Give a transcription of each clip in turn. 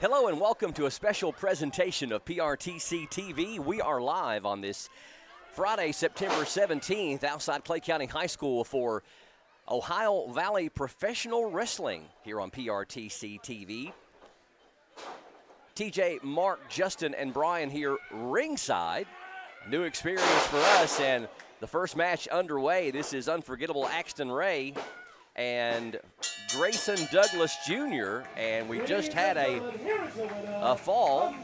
Hello and welcome to a special presentation of PRTC TV. We are live on this Friday, September 17th, outside Clay County High School for Ohio Valley Professional Wrestling here on PRTC TV. TJ, Mark, Justin, and Brian here ringside. New experience for us, and the first match underway. This is Unforgettable Axton Ray and Grayson Douglas Jr., and we just had a fall.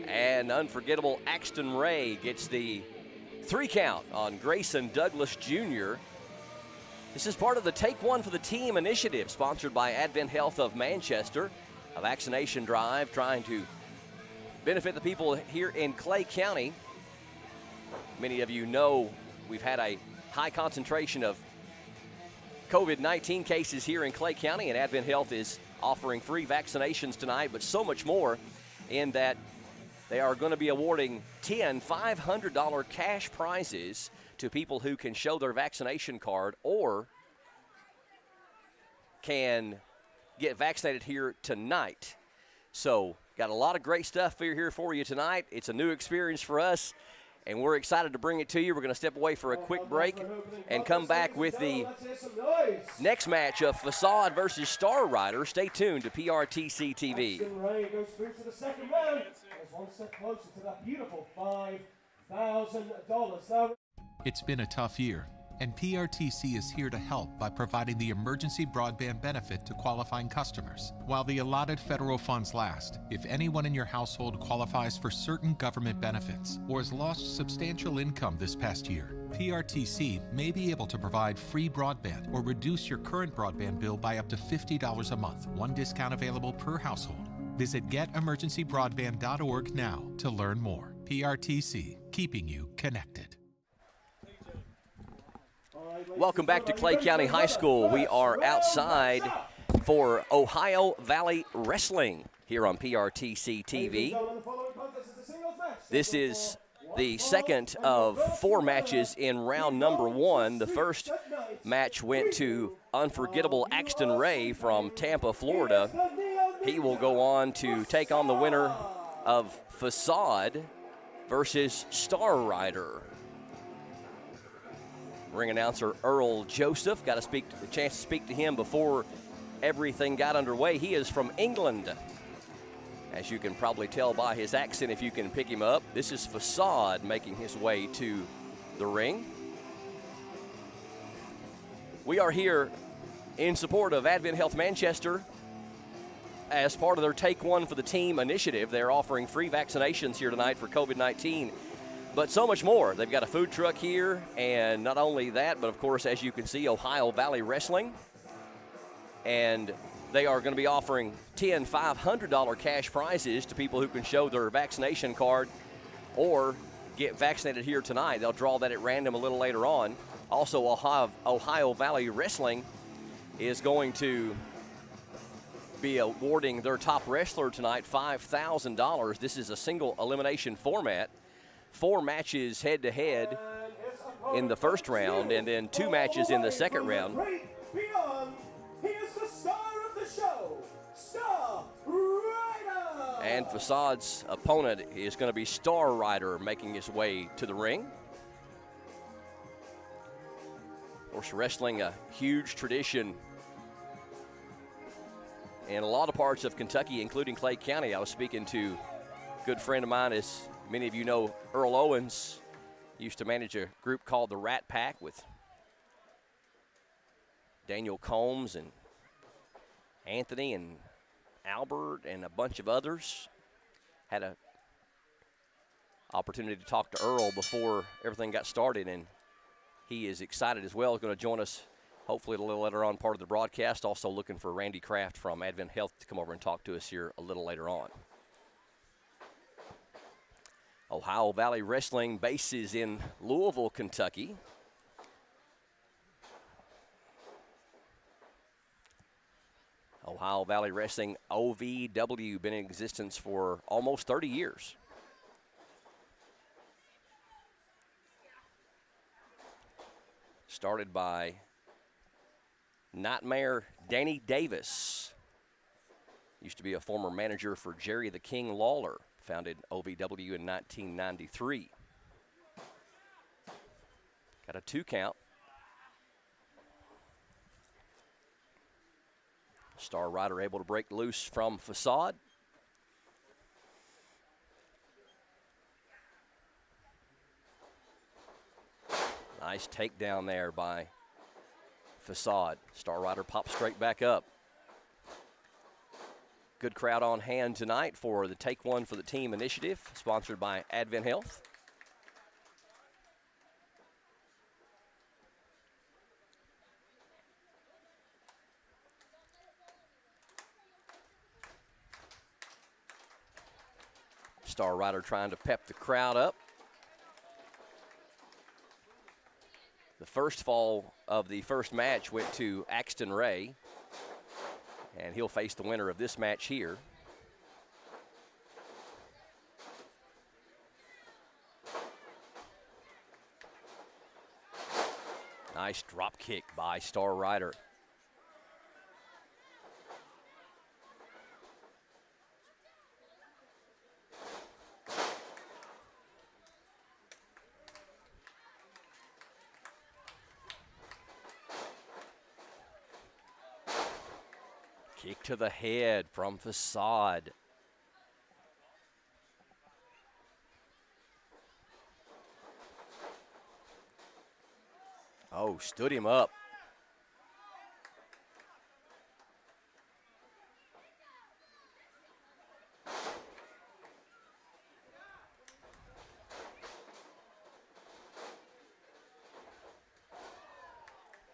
And Unforgettable Axton Ray gets the 3 count on Grayson Douglas Jr. This is part of the Take One for the Team initiative sponsored by Advent Health of Manchester, a vaccination drive trying to benefit the people here in Clay County. Many of you know we've had a high concentration of COVID-19 cases here in Clay County, and Advent Health is offering free vaccinations tonight, but so much more in that they are going to be awarding 10 $500 cash prizes to people who can show their vaccination card or can get vaccinated here tonight. So got a lot of great stuff here for you tonight. It's a new experience for us, and we're excited to bring it to you. We're going to step away for a quick break and come back with the next match of Facade versus Star Rider. Stay tuned to PRTC TV. Ray goes through to the second round. There's one step closer to that beautiful $5,000. It's been a tough year, and PRTC is here to help by providing the emergency broadband benefit to qualifying customers. While the allotted federal funds last, if anyone in your household qualifies for certain government benefits or has lost substantial income this past year, PRTC may be able to provide free broadband or reduce your current broadband bill by up to $50 a month, one discount available per household. Visit getemergencybroadband.org now to learn more. PRTC, keeping you connected. Welcome back to Clay County High School. We are outside for Ohio Valley Wrestling here on PRTC TV. This is the second of 4 matches in round number 1. The first match went to Unforgettable Axton Ray from Tampa, Florida. He will go on to take on the winner of Facade versus Star Rider. Ring announcer Earl Joseph, got a chance to speak to him before everything got underway. He is from England, as you can probably tell by his accent if you can pick him up. This is Facade making his way to the ring. We are here in support of Advent Health Manchester as part of their Take One for the Team initiative. They're offering free vaccinations here tonight for COVID-19. But so much more. They've got a food truck here, and not only that, but of course, as you can see, Ohio Valley Wrestling. And they are going to be offering 10 $500 cash prizes to people who can show their vaccination card or get vaccinated here tonight. They'll draw that at random a little later on. Also, Ohio Valley Wrestling is going to be awarding their top wrestler tonight $5,000. This is a single elimination format. 4 matches head-to-head in the first round, and then 2 matches in the second round. He is the star of the show, Star Rider. And Facade's opponent is going to be Star Rider making his way to the ring. Of course, wrestling, a huge tradition in a lot of parts of Kentucky, including Clay County. I was speaking to a good friend of mine, as many of you know, Earl Owens used to manage a group called the Rat Pack with Daniel Combs and Anthony and Albert and a bunch of others. Had an opportunity to talk to Earl before everything got started, and he is excited as well. He's going to join us hopefully a little later on, part of the broadcast. Also looking for Randy Kraft from Advent Health to come over and talk to us here a little later on. Ohio Valley Wrestling bases in Louisville, Kentucky. Ohio Valley Wrestling, OVW, been in existence for almost 30 years. Started by Nightmare Danny Davis. Used to be a former manager for Jerry the King Lawler, founded OVW in 1993. Got a 2 count. Star Rider able to break loose from Facade. Nice takedown there by Facade. Star Rider pops straight back up. Good crowd on hand tonight for the Take One for the Team initiative, sponsored by Advent Health. Star Rider trying to pep the crowd up. The first fall of the first match went to Axton Ray, and he'll face the winner of this match here. Nice drop kick by Star Rider. Kick to the head from Facade. Oh, stood him up.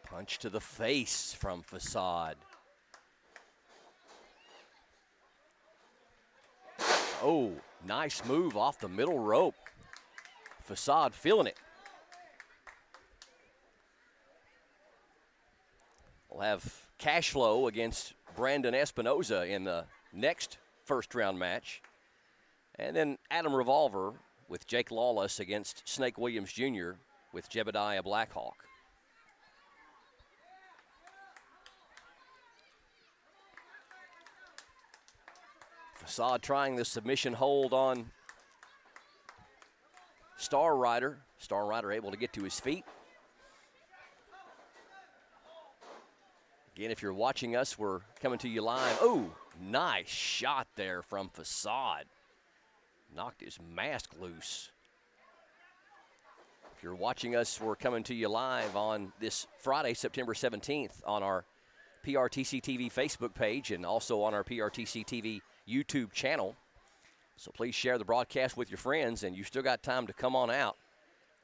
Punch to the face from Facade. Oh, nice move off the middle rope. Facade feeling it. We'll have cash flow against Brandon Espinoza in the next first round match. And then Adam Revolver with Jake Lawless against Snake Williams Jr. with Jebediah Blackhawk. Facade trying the submission hold on Star Rider. Star Rider able to get to his feet. Again, if you're watching us, we're coming to you live. Oh, nice shot there from Facade. Knocked his mask loose. If you're watching us, we're coming to you live on this Friday, September 17th on our PRTC TV Facebook page and also on our PRTC TV YouTube channel. So please share the broadcast with your friends, and you still got time to come on out.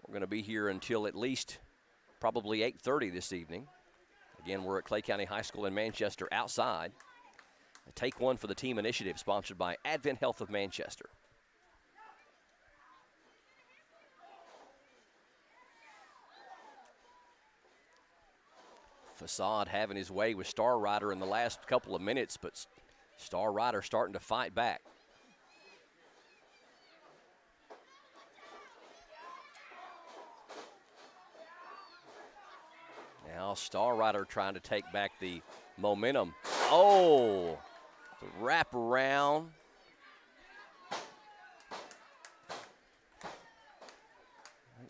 We're going to be here until at least probably 8:30 this evening. Again, we're at Clay County High School in Manchester outside. A Take One for the Team initiative sponsored by Advent Health of Manchester. Facade having his way with Star Rider in the last couple of minutes, but Star Rider starting to fight back. Now Star Rider trying to take back the momentum. Oh, the wrap around.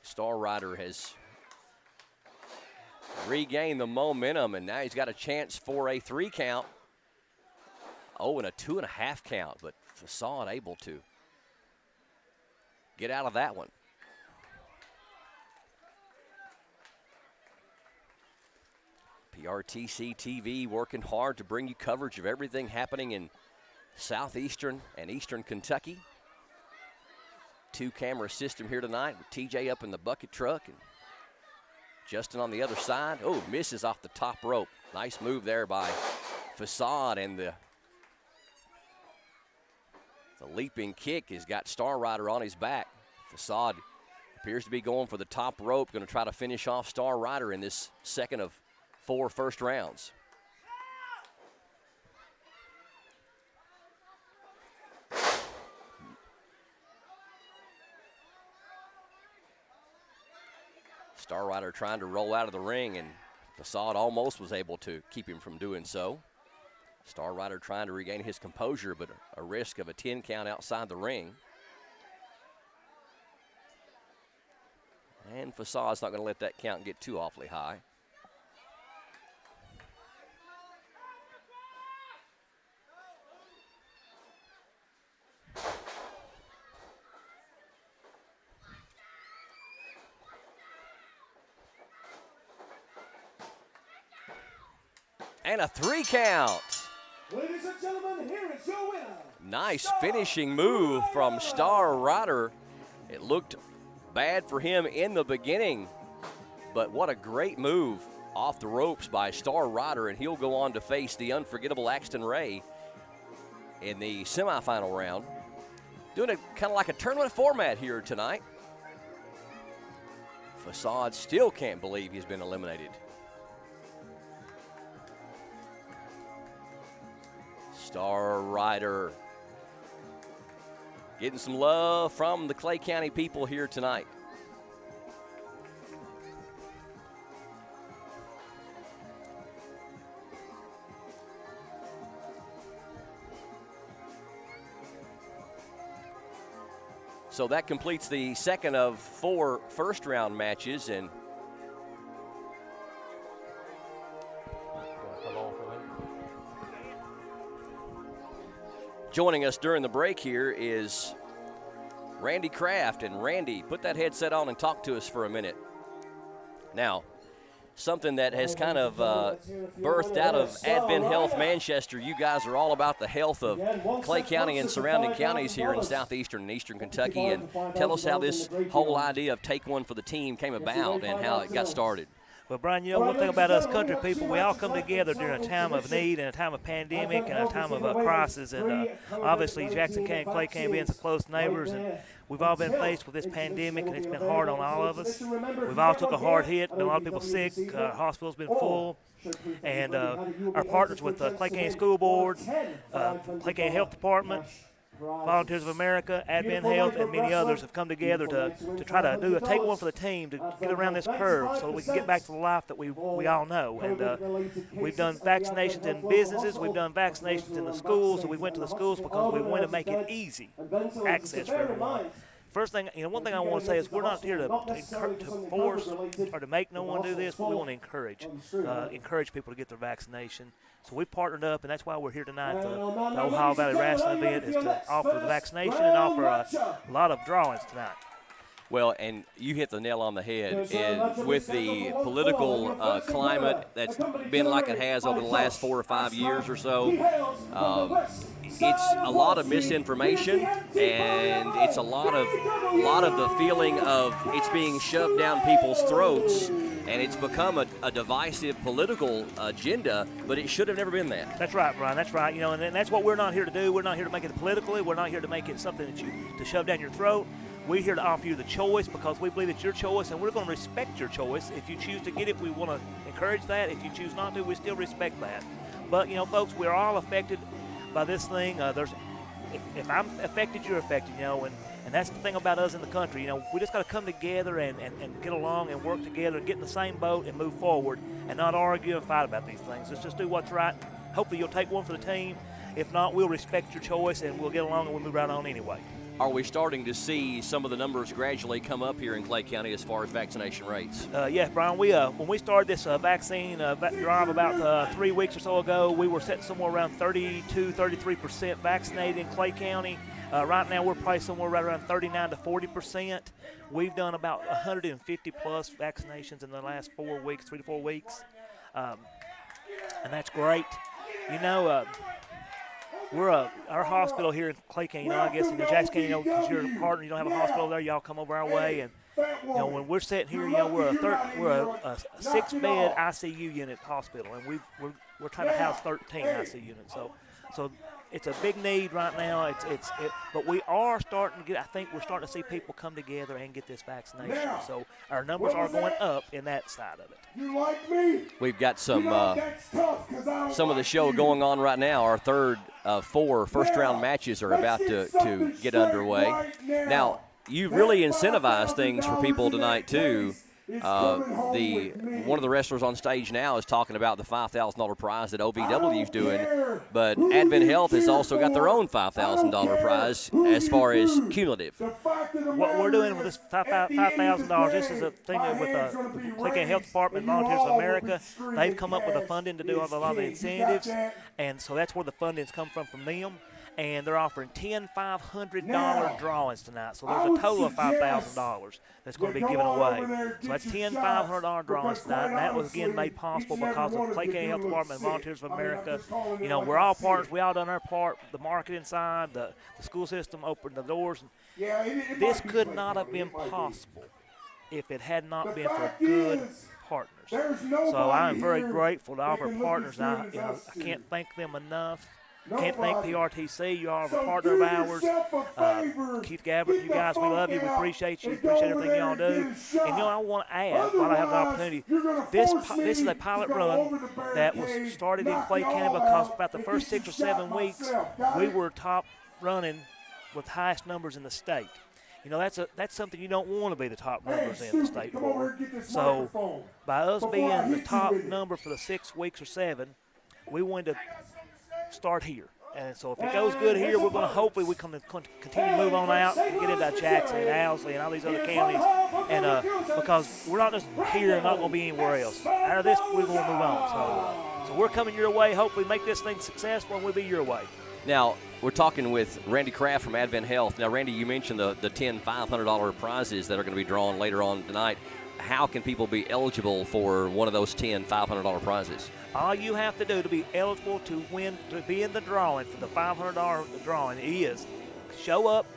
Star Rider has regained the momentum, and now he's got a chance for a 3 count. Oh, and a 2.5 count, but Facade able to get out of that one. PRTC TV working hard to bring you coverage of everything happening in southeastern and eastern Kentucky. 2-camera system here tonight with TJ up in the bucket truck and Justin on the other side. Oh, misses off the top rope. Nice move there by Facade, and the leaping kick has got Star Rider on his back. Facade appears to be going for the top rope, going to try to finish off Star Rider in this second of 4 first rounds. Star Rider trying to roll out of the ring, and Facade almost was able to keep him from doing so. Star Rider trying to regain his composure, but a risk of a 10 count outside the ring. And Facade's not going to let that count get too awfully high. And a 3 count. Ladies and gentlemen, here is your winner. Nice finishing move from Star Rider. It looked bad for him in the beginning, but what a great move off the ropes by Star Rider, and he'll go on to face the unforgettable Axton Ray in the semifinal round. Doing it kind of like a tournament format here tonight. Facade still can't believe he's been eliminated. Star Rider getting some love from the Clay County people here tonight. So that completes the second of 4 first-round matches, and joining us during the break here is Randy Kraft. And Randy, put that headset on and talk to us for a minute. Now, something that has kind of birthed out of Advent Health Manchester. You guys are all about the health of Clay County and surrounding counties here in southeastern and eastern Kentucky. And tell us how this whole idea of Take One for the Team came about and how it got started. Well, Brian, you know, one thing about us country people, we all come together during a time of need and a time of pandemic and a time of crisis. And obviously, Jackson County and Clay County being so close neighbors, and we've all been faced with this pandemic, and it's been hard on all of us. We've all took a hard hit, been a lot of people sick, hospitals been full. And our partners with Clay County School Board, Clay County Health Department, Volunteers of America, Advent Health, and many others have come together to try to do a Take One for the Team to get around this curve so we can get back to the life that we all know. And we've done vaccinations in businesses, we've done vaccinations in the schools, and we went to the schools because we want to make it easy access for everyone. First thing, one thing I want to say is we're not here to force or to make no one do this, but we want to encourage people to get their vaccination. So we've partnered up, and that's why we're here tonight. The Ohio Valley Wrestling event is to offer the vaccination and offer a lot of drawings tonight. Well, and you hit the nail on the head. And with the political climate that's been like it has over the last 4 or 5 years or so, it's a lot of misinformation, and it's a lot of the feeling of it's being shoved down people's throats, and it's become a divisive political agenda, but it should have never been that. That's right, Brian. That's right. And that's what we're not here to do. We're not here to make it politically. We're not here to make it something that to shove down your throat. We're here to offer you the choice because we believe it's your choice, and we're going to respect your choice. If you choose to get it, we want to encourage that. If you choose not to, we still respect that. But, folks, we're all affected by this thing. If I'm affected, you're affected, and that's the thing about us in the country. We just got to come together and get along and work together and get in the same boat and move forward and not argue and fight about these things. Let's just do what's right. Hopefully you'll take one for the team. If not, we'll respect your choice and we'll get along and we'll move right on anyway. Are we starting to see some of the numbers gradually come up here in Clay County as far as vaccination rates? Yes, Brian. When we started this vaccine drive about 3 weeks or so ago, we were sitting somewhere around 32-33% vaccinated in Clay County. Right now, we're probably somewhere right around 39 to 40%. We've done about 150 plus vaccinations in the last 4 weeks, 3 to 4 weeks, and that's great. We're our hospital here in Clay County, I guess in the Jackson County, because you're a partner, you don't have a hospital there, y'all come over our way, and when we're sitting here, we're a 6-bed ICU unit hospital, and we're trying to house 13 ICU units, so it's a big need right now. But we are starting to get. I think we're starting to see people come together and get this vaccination. So our numbers are going up in that side of it. You like me? We've got some of the show going on right now. Our third of 4 first-round matches are about to get underway. Now, you've really incentivized things for people tonight too. One of the wrestlers on stage now is talking about the $5,000 prize that OVW is doing, but Advent Health has also got their own $5,000 prize as far as cumulative. What we're doing with this $5,000, this is a thing with the Clay County Health Department, Volunteers of America. They've come up with the funding to do a lot of the incentives, and so that's where the funding's come from them. And they're offering 10 $500 drawings tonight. So there's a total of $5,000 that's going to be given away. So that's 10 $500 drawings tonight. And that was, again, made possible because of Clay County Health Department and Volunteers of America. You know, we're all partners. We all done our part. The marketing side, the school system opened the doors. This could not have been possible if it had not been for good partners. So I am very grateful to all of our partners. I can't thank them enough. Can't thank PRTC. You are a partner of ours. Keith Gabbard, you guys, we love you. We appreciate you. Appreciate everything y'all do. And, I want to add, while I have the opportunity, this is a pilot run that was started in Clay County because about the first 6 or 7 weeks, we were top running with highest numbers in the state. That's something you don't want to be the top numbers in the state for. So by us being the top number for the 6 weeks or 7, we wanted to start here. And so if it goes good here, we're going to hopefully we can continue to move on out and get into Jackson and Owsley and all these other counties. And because we're not just here and not going to be anywhere else. Out of this, we're going to move on. So we're coming your way. Hopefully make this thing successful and we'll be your way. Now, we're talking with Randy Kraft from Advent Health. Now, Randy, you mentioned the 10 $500 prizes that are going to be drawn later on tonight. How can people be eligible for one of those 10 $500 prizes? All you have to do to be eligible to win, to be in the drawing for the $500 drawing is show up.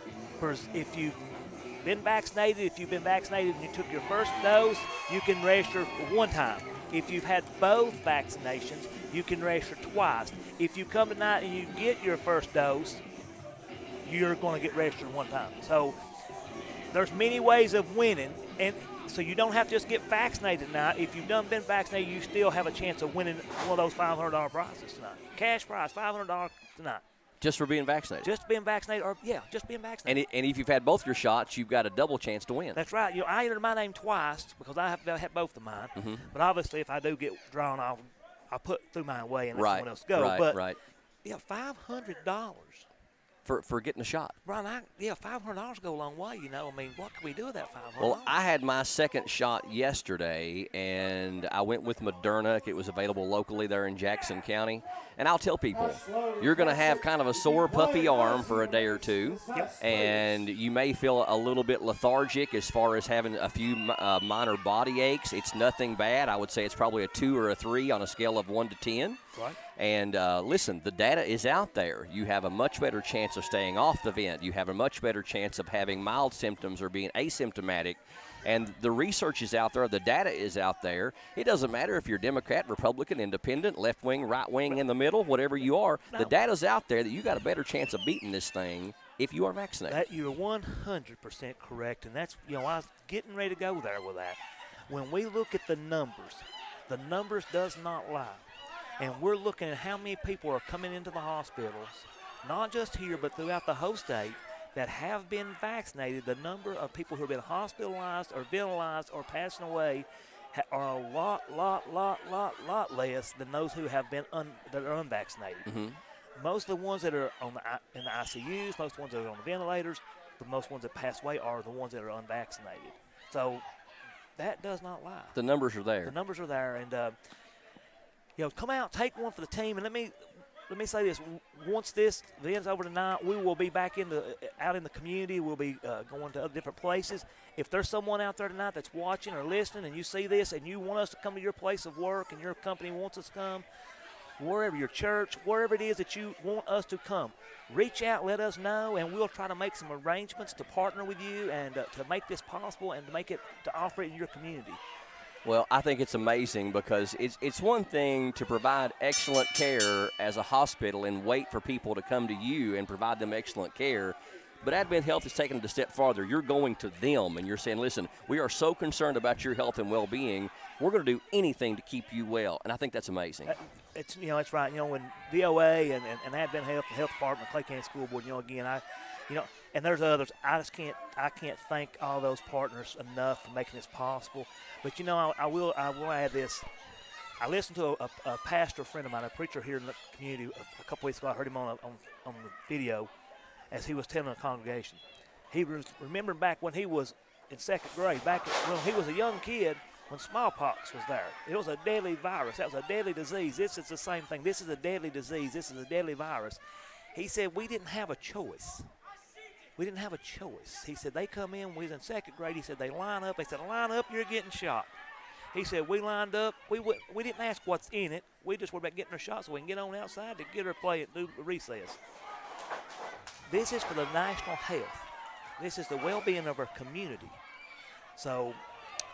If you've been vaccinated, and you took your first dose, you can register for one time. If you've had both vaccinations, you can register twice. If you come tonight and you get your first dose, you're going to get registered one time. So there's many ways of winning, and so you don't have to just get vaccinated tonight. If you've been vaccinated, you still have a chance of winning one of those $500 prizes tonight. Cash prize, $500 tonight. Just for being vaccinated? Just being vaccinated, just being vaccinated. And if you've had both your shots, you've got a double chance to win. That's right. I entered my name twice because I have had both of mine. Mm-hmm. But obviously, if I do get drawn off, I'll put through mine away and let someone else go. Right. Yeah, $500. For getting a shot. Ron, $500 go a long way, I mean, what can we do with that $500? Well, I had my second shot yesterday, and I went with Moderna. It was available locally there in Jackson County. And I'll tell people, you're going to have kind of a sore, puffy arm for a day or two. Yep. And you may feel a little bit lethargic as far as having a few minor body aches. It's nothing bad. I would say it's probably a 2 or a 3 on a scale of 1 to 10. Right. And listen, the data is out there. You have a much better chance of staying off the vent. You have a much better chance of having mild symptoms or being asymptomatic. And the research is out there. The data is out there. It doesn't matter if you're Democrat, Republican, Independent, left wing, right wing, in the middle, whatever you are. No. The data's out there that you got a better chance of beating this thing if you are vaccinated. You're 100% correct. And that's, I was getting ready to go there with that. When we look at the numbers does not lie. And we're looking at how many people are coming into the hospitals, not just here, but throughout the whole state, that have been vaccinated. The number of people who have been hospitalized or ventilated or passing away are a lot less than those who have been that are unvaccinated. Mm-hmm. Most of the ones that are in the ICUs, most of the ones that are on the ventilators, the most ones that pass away are the ones that are unvaccinated. So that does not lie. The numbers are there. The numbers are there, and come out, take one for the team, and let me say this: once this event's over tonight, we will be back out in the community. We'll be going to other different places. If there's someone out there tonight that's watching or listening, and you see this, and you want us to come to your place of work, and your company wants us to come, wherever your church, wherever it is that you want us to come, reach out, let us know, and we'll try to make some arrangements to partner with you and to make this possible and to offer it in your community. Well, I think it's amazing because it's one thing to provide excellent care as a hospital and wait for people to come to you and provide them excellent care. But Advent Health is taking it a step farther. You're going to them and you're saying, listen, we are so concerned about your health and well-being. We're going to do anything to keep you well. And I think that's amazing. It's right. When VOA and Advent Health, the Health Department, Clay County School Board, again, And there's others. I can't thank all those partners enough for making this possible. But you know, I will add this. I listened to a pastor friend of mine, a preacher here in the community, a couple weeks ago. I heard him on the video as he was telling the congregation. He was remembering back when he was in second grade, back when he was a young kid, when smallpox was there. It was a deadly virus. That was a deadly disease. This is the same thing. This is a deadly disease. This is a deadly virus. He said we didn't have a choice. We didn't have a choice. He said they come in, we was in second grade. He said they line up. They said, line up, you're getting shot. He said we lined up. We didn't ask what's in it. We just worried about getting our shot so we can get on outside to get our play and do recess. This is for the national health. This is the well-being of our community. So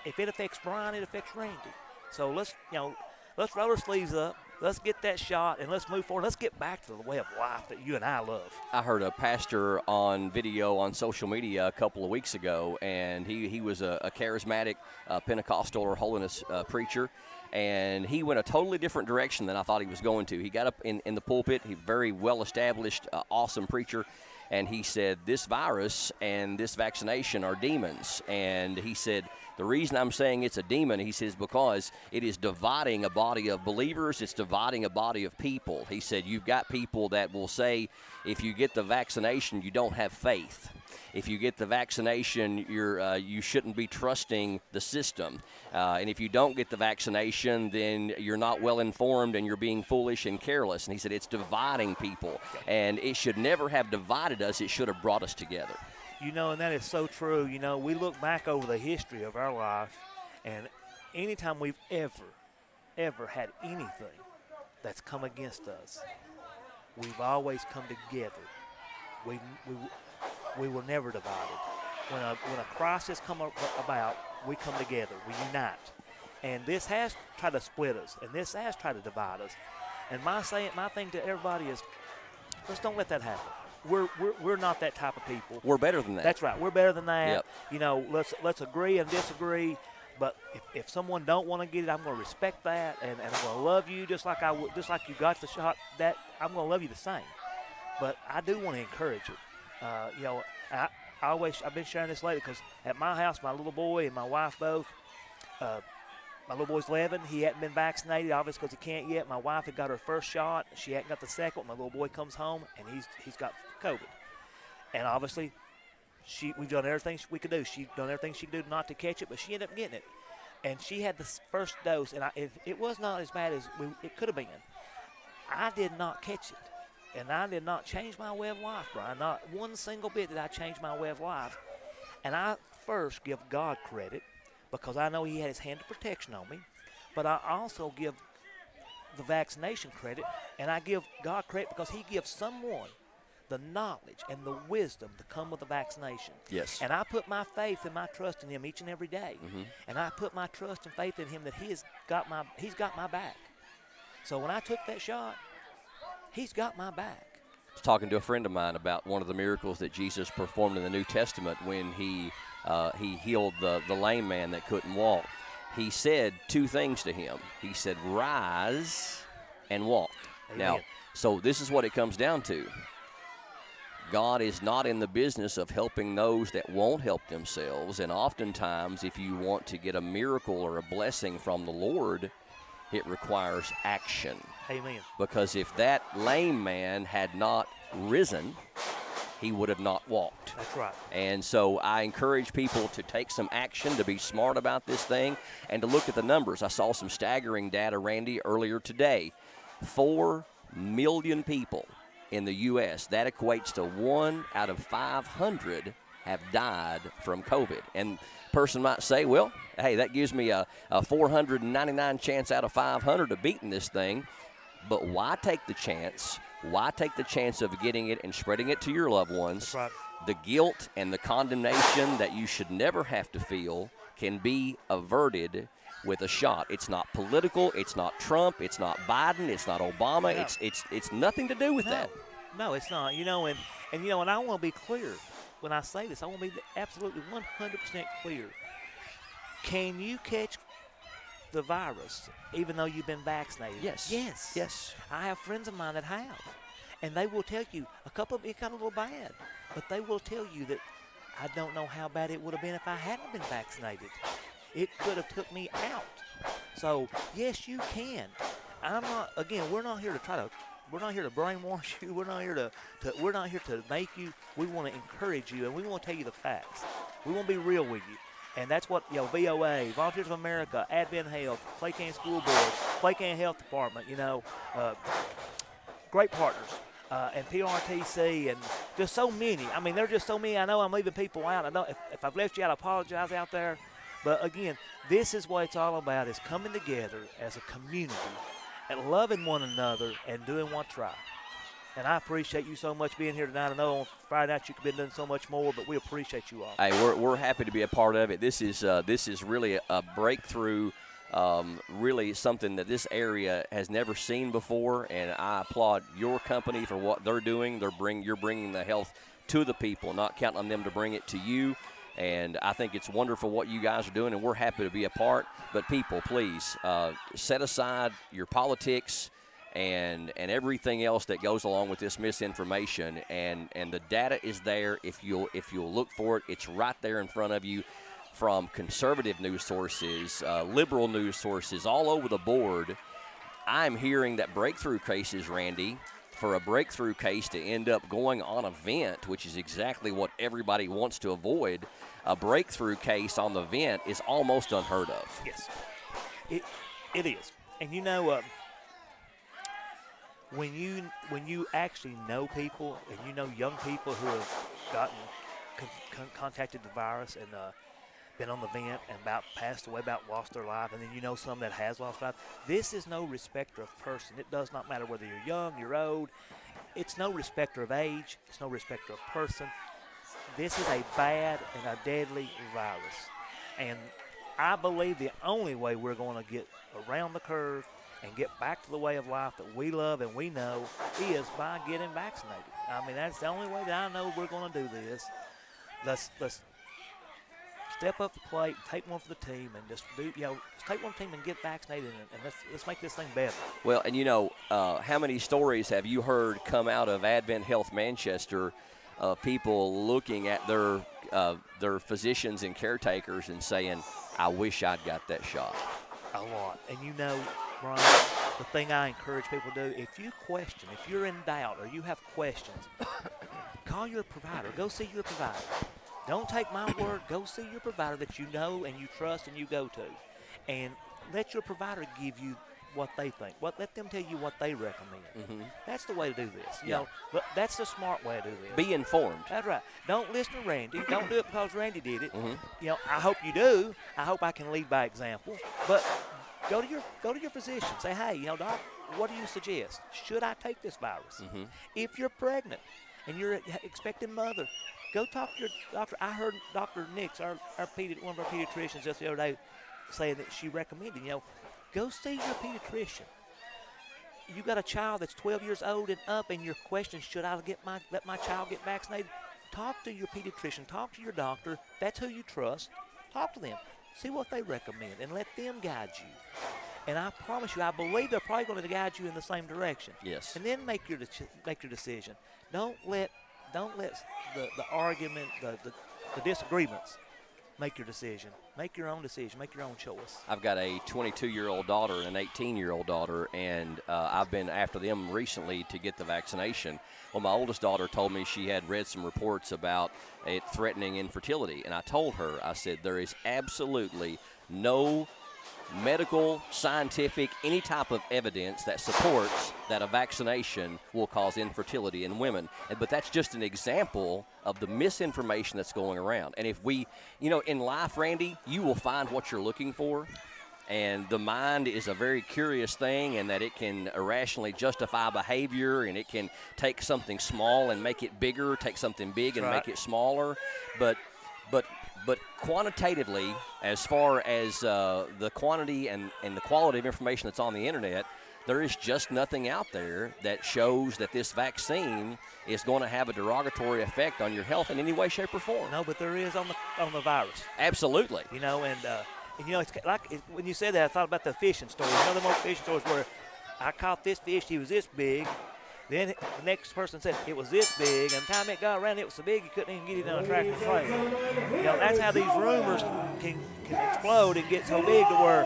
if it affects Brian, it affects Randy. So let's roll our sleeves up. Let's get that shot, and let's move forward. Let's get back to the way of life that you and I love. I heard a pastor on video on social media a couple of weeks ago, and he was a charismatic Pentecostal or holiness preacher, and he went a totally different direction than I thought he was going to. He got up in the pulpit. He's very well-established, awesome preacher, and he said, this virus and this vaccination are demons. And he said, the reason I'm saying it's a demon, he says, because it is dividing a body of believers. It's dividing a body of people. He said, you've got people that will say, if you get the vaccination, you don't have faith. If you get the vaccination, you shouldn't be trusting the system. And if you don't get the vaccination, then you're not well informed and you're being foolish and careless. And he said, it's dividing people. And it should never have divided us. It should have brought us together. You know, and that is so true. You know, we look back over the history of our life, and anytime we've ever had anything that's come against us, we've always come together. We were never divided. When a crisis come about, we come together. We unite. And this has tried to split us, and this has tried to divide us. And my thing to everybody is, let's don't let that happen. We're not that type of people. We're better than that. That's right. We're better than that. Yep. You know, let's agree and disagree. But if someone don't want to get it, I'm going to respect that, and I'm going to love you just like you got the shot. That I'm going to love you the same. But I do want to encourage it. You know, I've been sharing this lately because at my house, my little boy and my wife both. My little boy's 11. He hadn't been vaccinated, obviously, because he can't yet. My wife had got her first shot. She hadn't got the second. My little boy comes home, and he's got COVID. And obviously, we've done everything we could do. She's done everything she could do not to catch it, but she ended up getting it. And she had the first dose, and it was not as bad as it could have been. I did not catch it, and I did not change my way of life, Brian. Not one single bit did I change my way of life. And I first give God credit, because I know he had his hand of protection on me, but I also give the vaccination credit, and I give God credit because he gives someone the knowledge and the wisdom to come with the vaccination. Yes. And I put my faith and my trust in him each and every day. Mm-hmm. And I put my trust and faith in him that he's got my back. So when I took that shot, he's got my back. I was talking to a friend of mine about one of the miracles that Jesus performed in the New Testament when he healed the lame man that couldn't walk. He said two things to him. He said, rise and walk. Amen. Now, so this is what it comes down to. God is not in the business of helping those that won't help themselves. And oftentimes, if you want to get a miracle or a blessing from the Lord, it requires action. Amen. Because if that lame man had not risen, he would have not walked. That's right. And so I encourage people to take some action, to be smart about this thing, and to look at the numbers. I saw some staggering data, Randy, earlier today. 4 million people in the U.S. That equates to 1 out of 500 have died from COVID. And a person might say, well, hey, that gives me a 499 chance out of 500 of beating this thing. But why take the chance? Why take the chance of getting it and spreading it to your loved ones? That's right. The guilt and the condemnation that you should never have to feel can be averted with a shot. It's not political. It's not Trump. It's not Biden. It's not Obama. No. It's nothing to do with that. No, it's not. You know, and you know, and I want to be clear when I say this. I want to be absolutely 100% clear. Can you catch the virus even though you've been vaccinated? Yes. Yes. Yes. I have friends of mine that have, and they will tell you a couple of it got a little bad. but they will tell you that I don't know how bad it would have been if I hadn't been vaccinated. It could have took me out. So, yes, you can. We're not here to brainwash you. We're not here to make you. We want to encourage you, and we want to tell you the facts. We want to be real with you. And that's what, VOA, Volunteers of America, Advent Health, Clay County School Board, Clay County Health Department, great partners, and PRTC, and just so many. I mean, there are just so many. I know I'm leaving people out. I know if I've left you out, I apologize out there. But, again, this is what it's all about, is coming together as a community and loving one another and doing what's right. And I appreciate you so much being here tonight. I know on Friday night you could have been doing so much more, but we appreciate you all. Hey, we're happy to be a part of it. This is really a breakthrough, really something that this area has never seen before, and I applaud your company for what they're doing. You're bringing the health to the people, not counting on them to bring it to you. And I think it's wonderful what you guys are doing, and we're happy to be a part. But people, please set aside your politics and everything else that goes along with this misinformation. And the data is there. If you'll look for it, it's right there in front of you, from conservative news sources, liberal news sources, all over the board. I'm hearing that breakthrough cases, Randy, for a breakthrough case to end up going on a vent, which is exactly what everybody wants to avoid, a breakthrough case on the vent is almost unheard of. Yes, it is. And when you actually know people, and young people who have gotten contacted the virus and been on the vent and about passed away, about lost their life, and then some that has lost life. This is no respecter of person. It does not matter whether you're young, you're old. It's no respecter of age. It's no respecter of person. This is a bad and a deadly virus. And I believe the only way we're going to get around the curve and get back to the way of life that we love and we know is by getting vaccinated. I mean, that's the only way that I know we're going to do this. Let's step up the plate, take one for the team, and just take one team and get vaccinated, and let's make this thing better. Well, and how many stories have you heard come out of Advent Health Manchester, people looking at their physicians and caretakers and saying, I wish I'd got that shot. A lot. And Brian, the thing I encourage people to do, if you're in doubt or you have questions, call your provider. Go see your provider. Don't take my word. Go see your provider that you know and you trust and you go to. And let your provider give you what they think. Let them tell you what they recommend. Mm-hmm. That's the way to do this. But that's the smart way to do this. Be informed. That's right. Don't listen to Randy. Don't do it because Randy did it. Mm-hmm. I hope you do. I hope I can lead by example. But go to your physician. Say, hey, doc, what do you suggest? Should I take this virus? Mm-hmm. If you're pregnant and you're expecting mother, go talk to your doctor. I heard Dr. Nix, one of our pediatricians, just the other day, saying that she recommended, go see your pediatrician. You got a child that's 12 years old and up, and your question, should I let my child get vaccinated? Talk to your pediatrician. Talk to your doctor. That's who you trust. Talk to them. See what they recommend, and let them guide you. And I promise you, I believe they're probably going to guide you in the same direction. Yes. And then make your decision. Don't let the argument, the disagreements make your decision. Make your own decision. Make your own choice. I've got a 22-year-old daughter and an 18-year-old daughter, and I've been after them recently to get the vaccination. Well, my oldest daughter told me she had read some reports about it threatening infertility, and I told her, I said, there is absolutely no medical, scientific, any type of evidence that supports that a vaccination will cause infertility in women. But that's just an example of the misinformation that's going around. And if we, in life, Randy, you will find what you're looking for. And the mind is a very curious thing, and that it can irrationally justify behavior, and it can take something small and make it bigger, take something big and make it smaller. But quantitatively, as far as the quantity and the quality of information that's on the internet, there is just nothing out there that shows that this vaccine is going to have a derogatory effect on your health in any way, shape, or form. No, but there is on the virus. Absolutely. It's like when you said that, I thought about the fishing stories. The old fishing stories where I caught this fish, he was this big, Then the next person said it was this big, and the time it got around, it was so big you couldn't even get it on a tractor trailer. You know, that's how these rumors can explode and get so big to where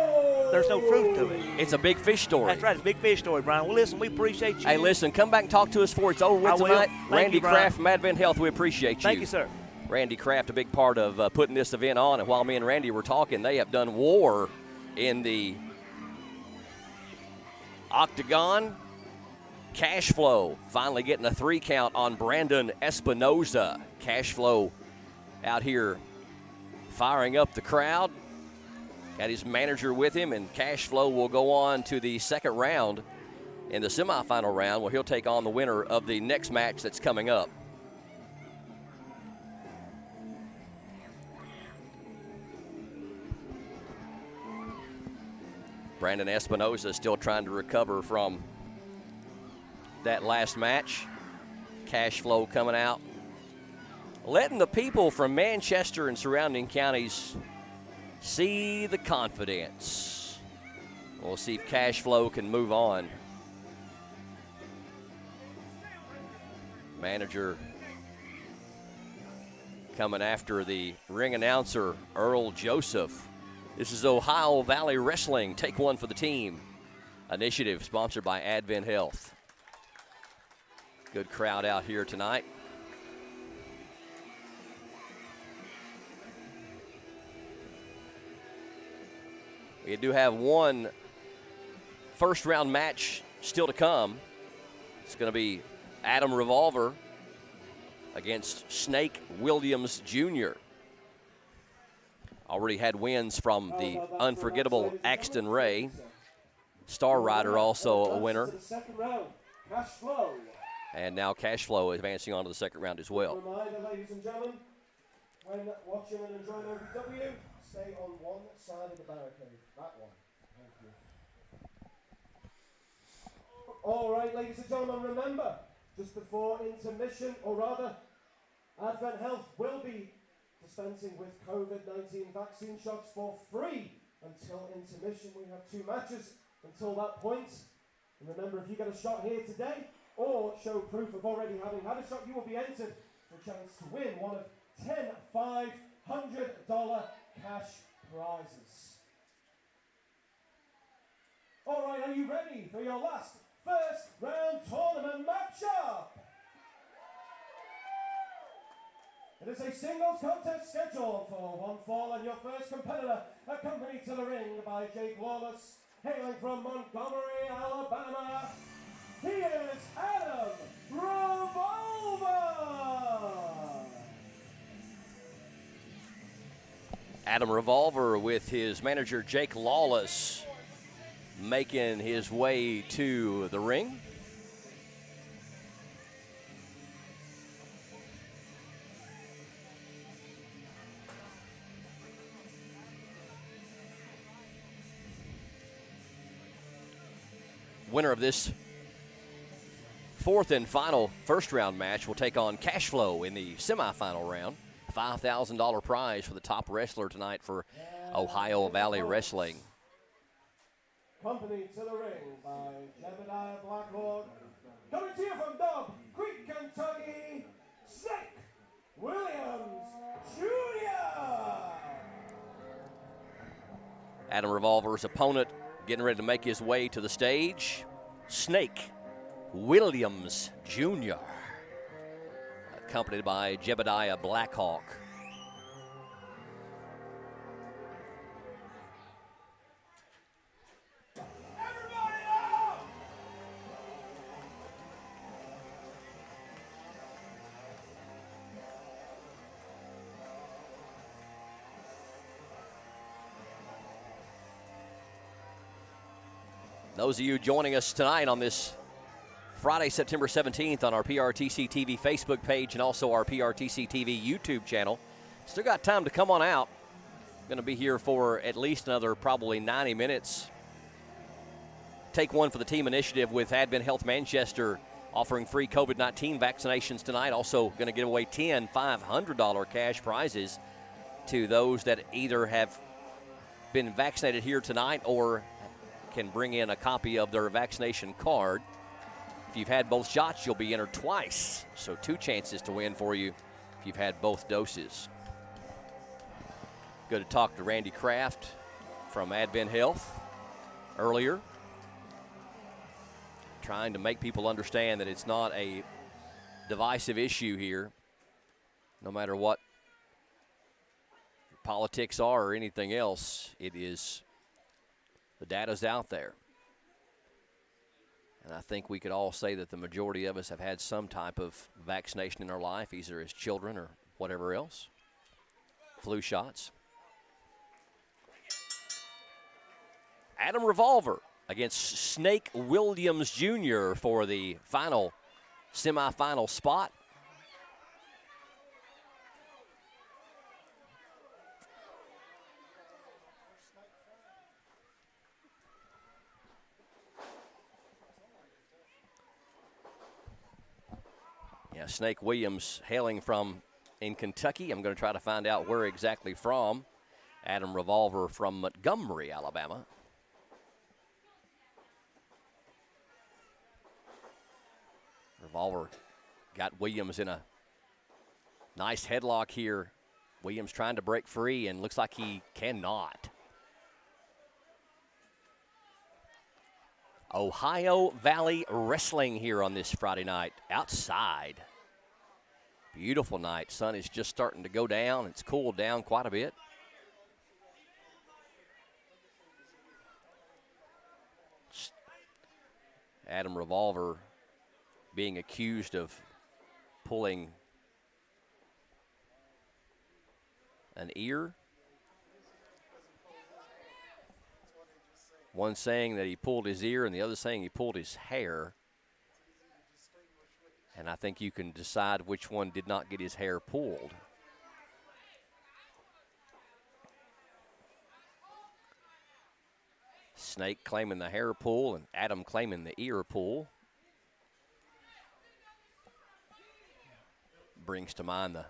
there's no truth to it. It's a big fish story. That's right, it's a big fish story, Brian. Well, listen, we appreciate you. Hey, listen, come back and talk to us before it's over with tonight. Randy Kraft from Advent Health, we appreciate you. Thank you, sir. Randy Kraft, a big part of putting this event on. And while me and Randy were talking, they have done war in the octagon. Cash Flow finally getting a 3 count on Brandon Espinoza. Cash Flow out here firing up the crowd. Got his manager with him, and Cash Flow will go on to the second round in the semifinal round where he'll take on the winner of the next match that's coming up. Brandon Espinoza still trying to recover from that last match. Cash Flow coming out, letting the people from Manchester and surrounding counties see the confidence. We'll see if Cash Flow can move on. Manager coming after the ring announcer, Earl Joseph. This is Ohio Valley Wrestling, Take One for the Team initiative sponsored by Advent Health. Good crowd out here tonight. We do have one first round match still to come. It's going to be Adam Revolver against Snake Williams Jr. Already had wins from the unforgettable Axton Ray. Star Rider also a winner. And now Cash Flow is advancing on to the second round as well. Reminder, ladies and gentlemen, when watching and enjoying OVW, stay on one side of the barricade. That one. Thank you. All right, ladies and gentlemen, remember, just before intermission, or rather, Advent Health will be dispensing with COVID-19 vaccine shots for free until intermission. We have 2 matches until that point. And remember, if you get a shot here today, or show proof of already having had a shot, you will be entered for a chance to win one of 10 $500 cash prizes. All right, are you ready for your last first round tournament matchup? It is a singles contest scheduled for 1 fall, and your first competitor, accompanied to the ring by Jake Lawless, hailing from Montgomery, Alabama. He is Adam Revolver! Adam Revolver with his manager Jake Lawless making his way to the ring. Winner of this 4th and final first round match will take on Cash Flow in the semifinal round. $5,000 prize for the top wrestler tonight for Ohio Valley Wrestling. Accompanied to the ring by Jebediah Blackhawk. Coming to you from Dub Creek, Kentucky, Snake Williams Jr. Adam Revolver's opponent getting ready to make his way to the stage, Snake Williams Jr., accompanied by Jebediah Blackhawk. Everybody up! Those of you joining us tonight on this Friday, September 17th on our PRTC TV Facebook page and also our PRTC TV YouTube channel. Still got time to come on out. Going to be here for at least another probably 90 minutes. Take One for the Team initiative with Advent Health Manchester offering free COVID-19 vaccinations tonight. Also going to give away 10 $500 cash prizes to those that either have been vaccinated here tonight or can bring in a copy of their vaccination card. If you've had both shots, you'll be entered twice. So 2 chances to win for you if you've had both doses. Good to talk to Randy Kraft from Advent Health earlier, trying to make people understand that it's not a divisive issue here, no matter what politics are or anything else. It is, the data's out there. And I think we could all say that the majority of us have had some type of vaccination in our life, either as children or whatever else. Flu shots. Adam Revolver against Snake Williams Jr. for the final semifinal spot. Yeah, Snake Williams hailing from in Kentucky. I'm going to try to find out where exactly from. Adam Revolver from Montgomery, Alabama. Revolver got Williams in a nice headlock here. Williams trying to break free and looks like he cannot. Ohio Valley Wrestling here on this Friday night outside. Beautiful night. Sun is just starting to go down. It's cooled down quite a bit. Adam Revolver being accused of pulling an ear. One saying that he pulled his ear and the other saying he pulled his hair. And I think you can decide which one did not get his hair pulled. Snake claiming the hair pull and Adam claiming the ear pull. Brings to mind the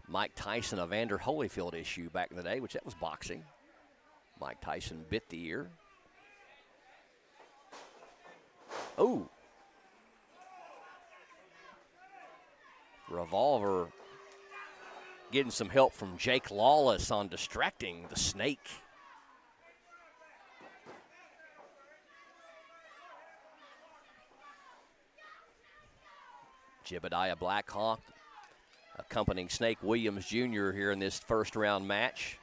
Mike Tyson Evander Holyfield issue back in the day, which that was boxing. Mike Tyson bit the ear. Oh. Revolver getting some help from Jake Lawless on distracting the Snake. Jebediah Blackhawk accompanying Snake Williams Jr. here in this first round match.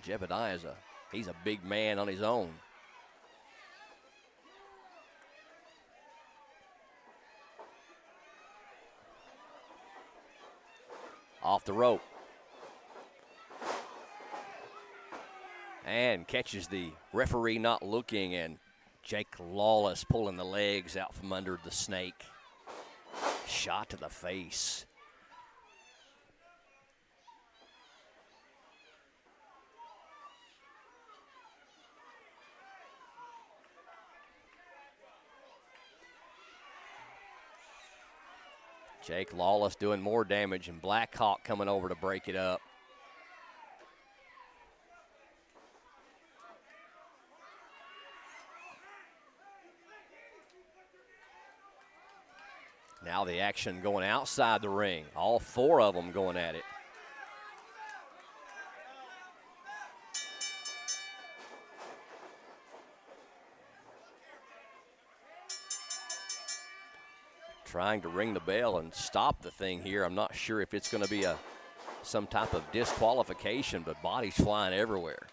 Jebediah he's a big man on his own. Off the rope. And catches the referee not looking, and Jake Lawless pulling the legs out from under the Snake. Shot to the face. Jake Lawless doing more damage, and Blackhawk coming over to break it up. Now the action going outside the ring. All 4 of them going at it. Trying to ring the bell and stop the thing here. I'm not sure if it's going to be some type of disqualification, but bodies flying everywhere.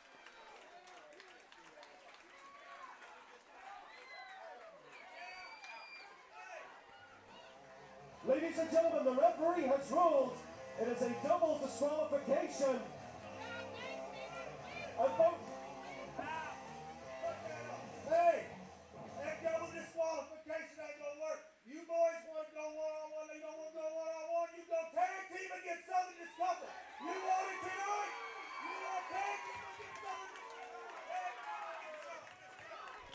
Ladies and gentlemen, the referee has ruled it is a double disqualification. Hey, that double disqualification ain't gonna work. You boys want to go one-on-one, they don't want to go one-on-one. You go tag team against Southern Discovery. You want it tonight? You want tag team against Southern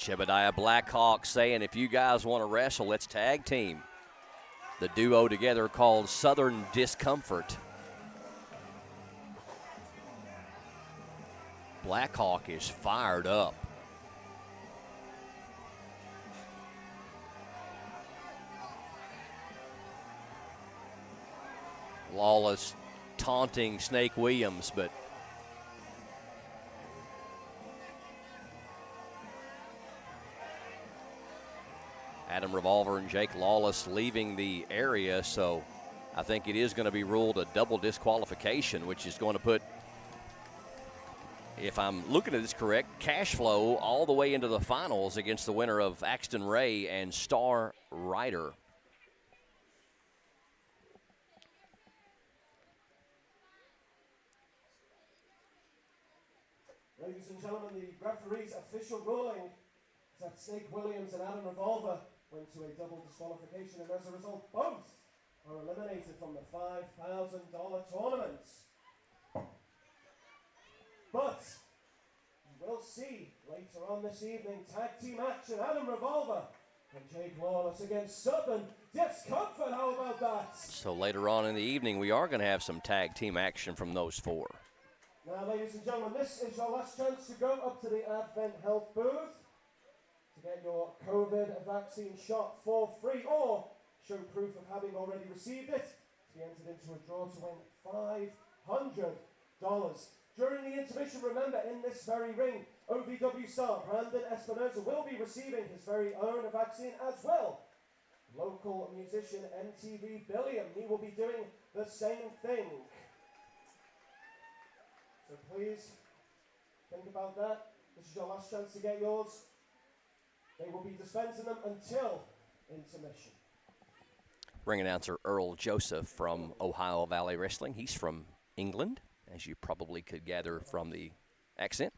Discovery? Jebediah Blackhawk saying, if you guys want to wrestle, let's tag team. The duo together called Southern Discomfort. Blackhawk is fired up. Lawless taunting Snake Williams, but Adam Revolver and Jake Lawless leaving the area, so I think it is going to be ruled a double disqualification, which is going to put, if I'm looking at this correct, Cash Flow all the way into the finals against the winner of Axton Ray and Star Rider. Ladies and gentlemen, the referee's official ruling is that Snake Williams and Adam Revolver went to a double disqualification, and as a result, both are eliminated from the $5,000 tournament. But you will see later on this evening tag team action. Adam Revolver and Jake Lawless against Southern Discomfort. How about that? So later on in the evening, we are going to have some tag team action from those four. Now, ladies and gentlemen, this is your last chance to go up to the Advent Health booth to get your COVID vaccine shot for free, or show proof of having already received it to be entered into a draw to win $500. During the intermission, remember, in this very ring, OVW star Brandon Espinoza will be receiving his very own vaccine as well. Local musician MTV Billiam, he will be doing the same thing. So please, think about that. This is your last chance to get yours. They will be dispensing them until intermission. Ring announcer Earl Joseph from Ohio Valley Wrestling. He's from England, as you probably could gather from the accent.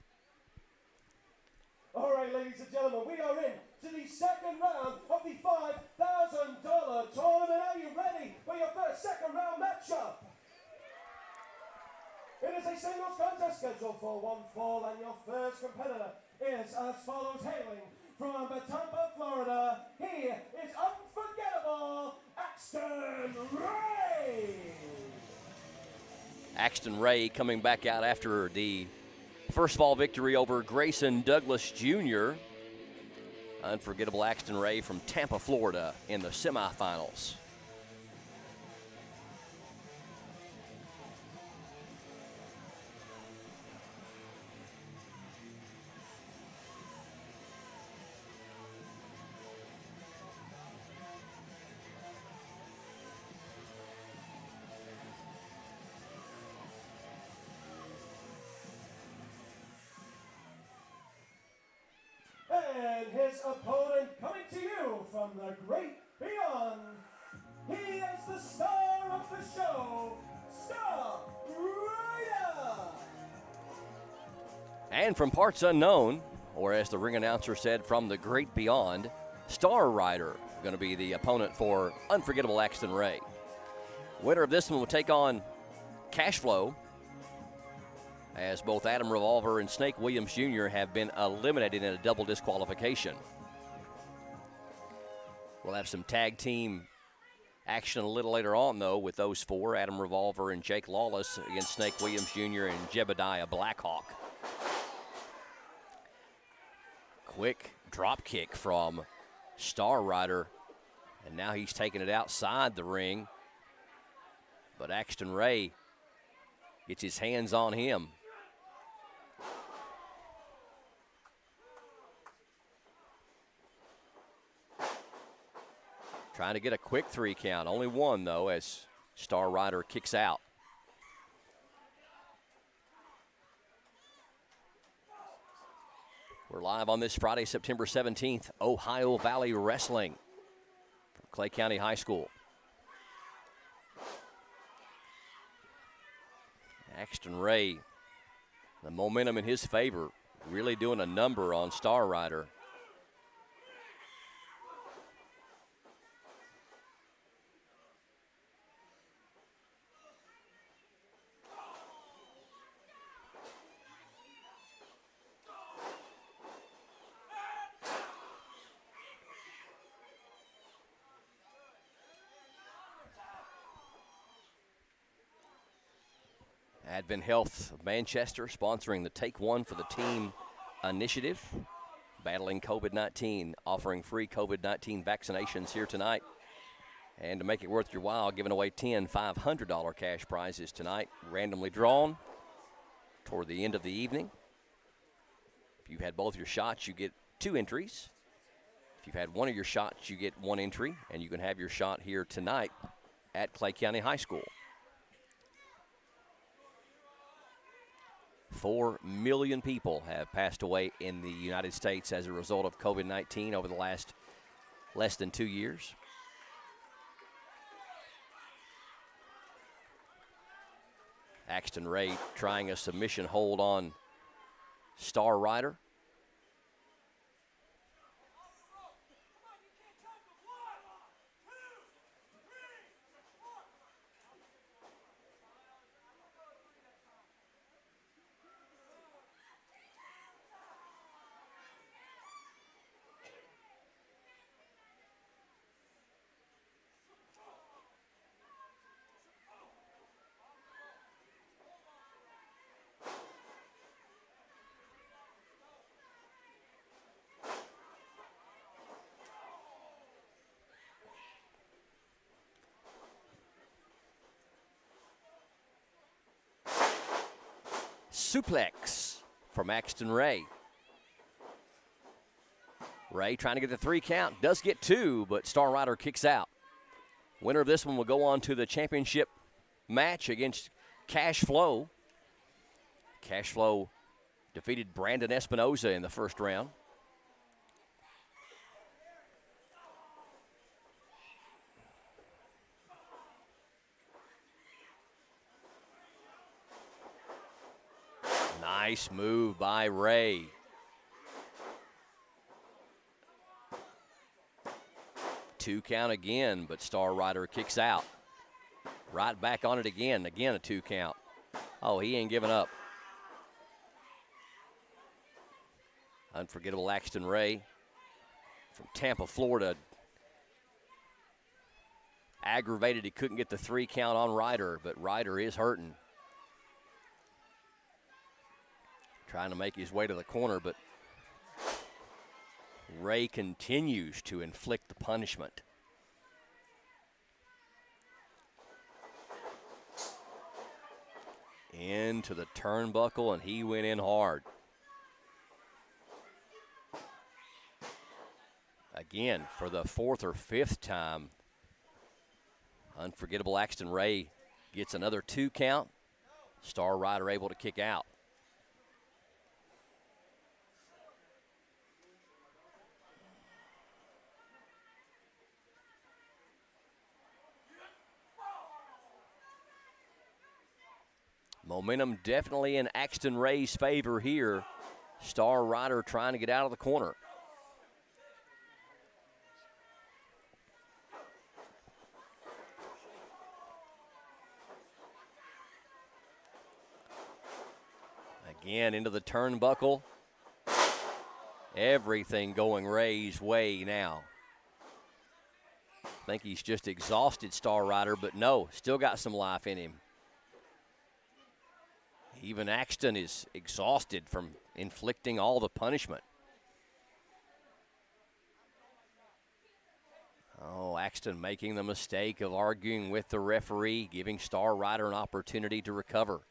All right, ladies and gentlemen, we are in to the second round of the $5,000 tournament. Are you ready for your first second round matchup? It is a singles contest scheduled for one fall, and your first competitor is as follows, hailing from Tampa, Florida. He is unforgettable, Axton Ray. Axton Ray coming back out after the first fall victory over Grayson Douglas Jr. Unforgettable Axton Ray from Tampa, Florida in the semifinals. And his opponent coming to you from the great beyond, he is the star of the show, Star Rider. And from parts unknown, or as the ring announcer said, from the great beyond, Star Rider going to be the opponent for Unforgettable Axton Ray. Winner of this one will take on Cash Flow, as both Adam Revolver and Snake Williams Jr. have been eliminated in a double disqualification. We'll have some tag team action a little later on, though, with those four, Adam Revolver and Jake Lawless against Snake Williams Jr. and Jebediah Blackhawk. Quick drop kick from Star Rider, and now he's taking it outside the ring. But Axton Ray gets his hands on him. Trying to get a quick 3 count. Only one, though, as Star Rider kicks out. We're live on this Friday, September 17th, Ohio Valley Wrestling from Clay County High School. Axton Ray, the momentum in his favor, really doing a number on Star Rider. Advent Health of Manchester sponsoring the Take One for the Team initiative, battling COVID-19, offering free COVID-19 vaccinations here tonight And to make it worth your while, giving away 10 $500 cash prizes tonight, randomly drawn toward the end of the evening. If you've had both your shots, you get 2 entries. If you've had one of your shots, you get 1 entry, and you can have your shot here tonight at Clay County High School. 4 million people have passed away in the United States as a result of COVID-19 over the last less than 2 years. Axton Ray trying a submission hold on Star Rider. Suplex from Axton Ray. Ray trying to get the 3 count, does get 2, but Star Rider kicks out. Winner of this one will go on to the championship match against Cash Flow. Cash Flow defeated Brandon Espinoza in the first round. Nice move by Ray. Two count again, but Star Rider kicks out. Right back on it again. Again, a 2 count. Oh, he ain't giving up. Unforgettable Axton Ray from Tampa, Florida. Aggravated he couldn't get the 3 count on Ryder, but Ryder is hurting. Trying to make his way to the corner, but Ray continues to inflict the punishment. Into the turnbuckle, and he went in hard. Again, for the 4th or 5th time, unforgettable Axton Ray gets another 2 count. Star Rider able to kick out. Momentum definitely in Axton Ray's favor here. Star Rider trying to get out of the corner. Again into the turnbuckle. Everything going Ray's way now. I think he's just exhausted, Star Rider, but no, still got some life in him. Even Axton is exhausted from inflicting all the punishment. Oh, Axton making the mistake of arguing with the referee, giving Star Rider an opportunity to recover.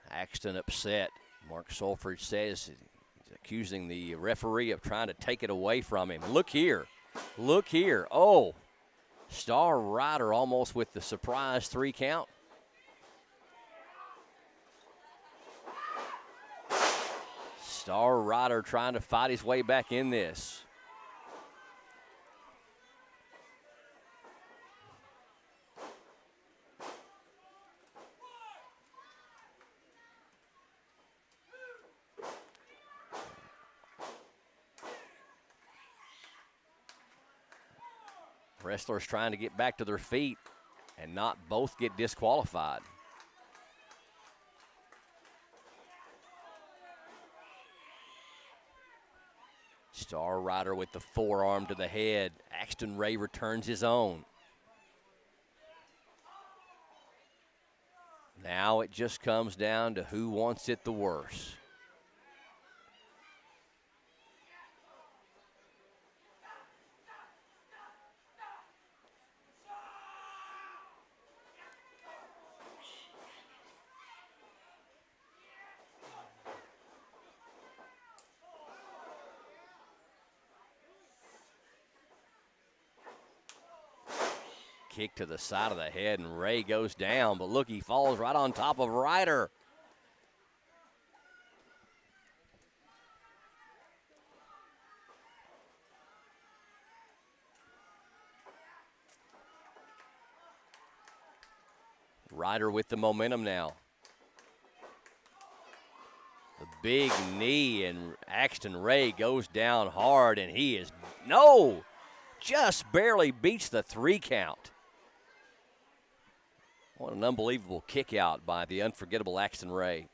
Axton upset. Mark Solfridge says he's accusing the referee of trying to take it away from him. Look here. Look here. Oh. Star Rider almost with the surprise 3 count. Star Rider trying to fight his way back in this. Wrestlers trying to get back to their feet and not both get disqualified. Star Rider with the forearm to the head. Axton Ray returns his own. Now it just comes down to who wants it the worst. kick to the side of the head, and Ray goes down. But look, he falls right on top of Ryder. Ryder with the momentum now. The big knee, and Axton Ray goes down hard, and he is, no, just barely beats the 3 count. What an unbelievable kick out by the unforgettable Axton Ray.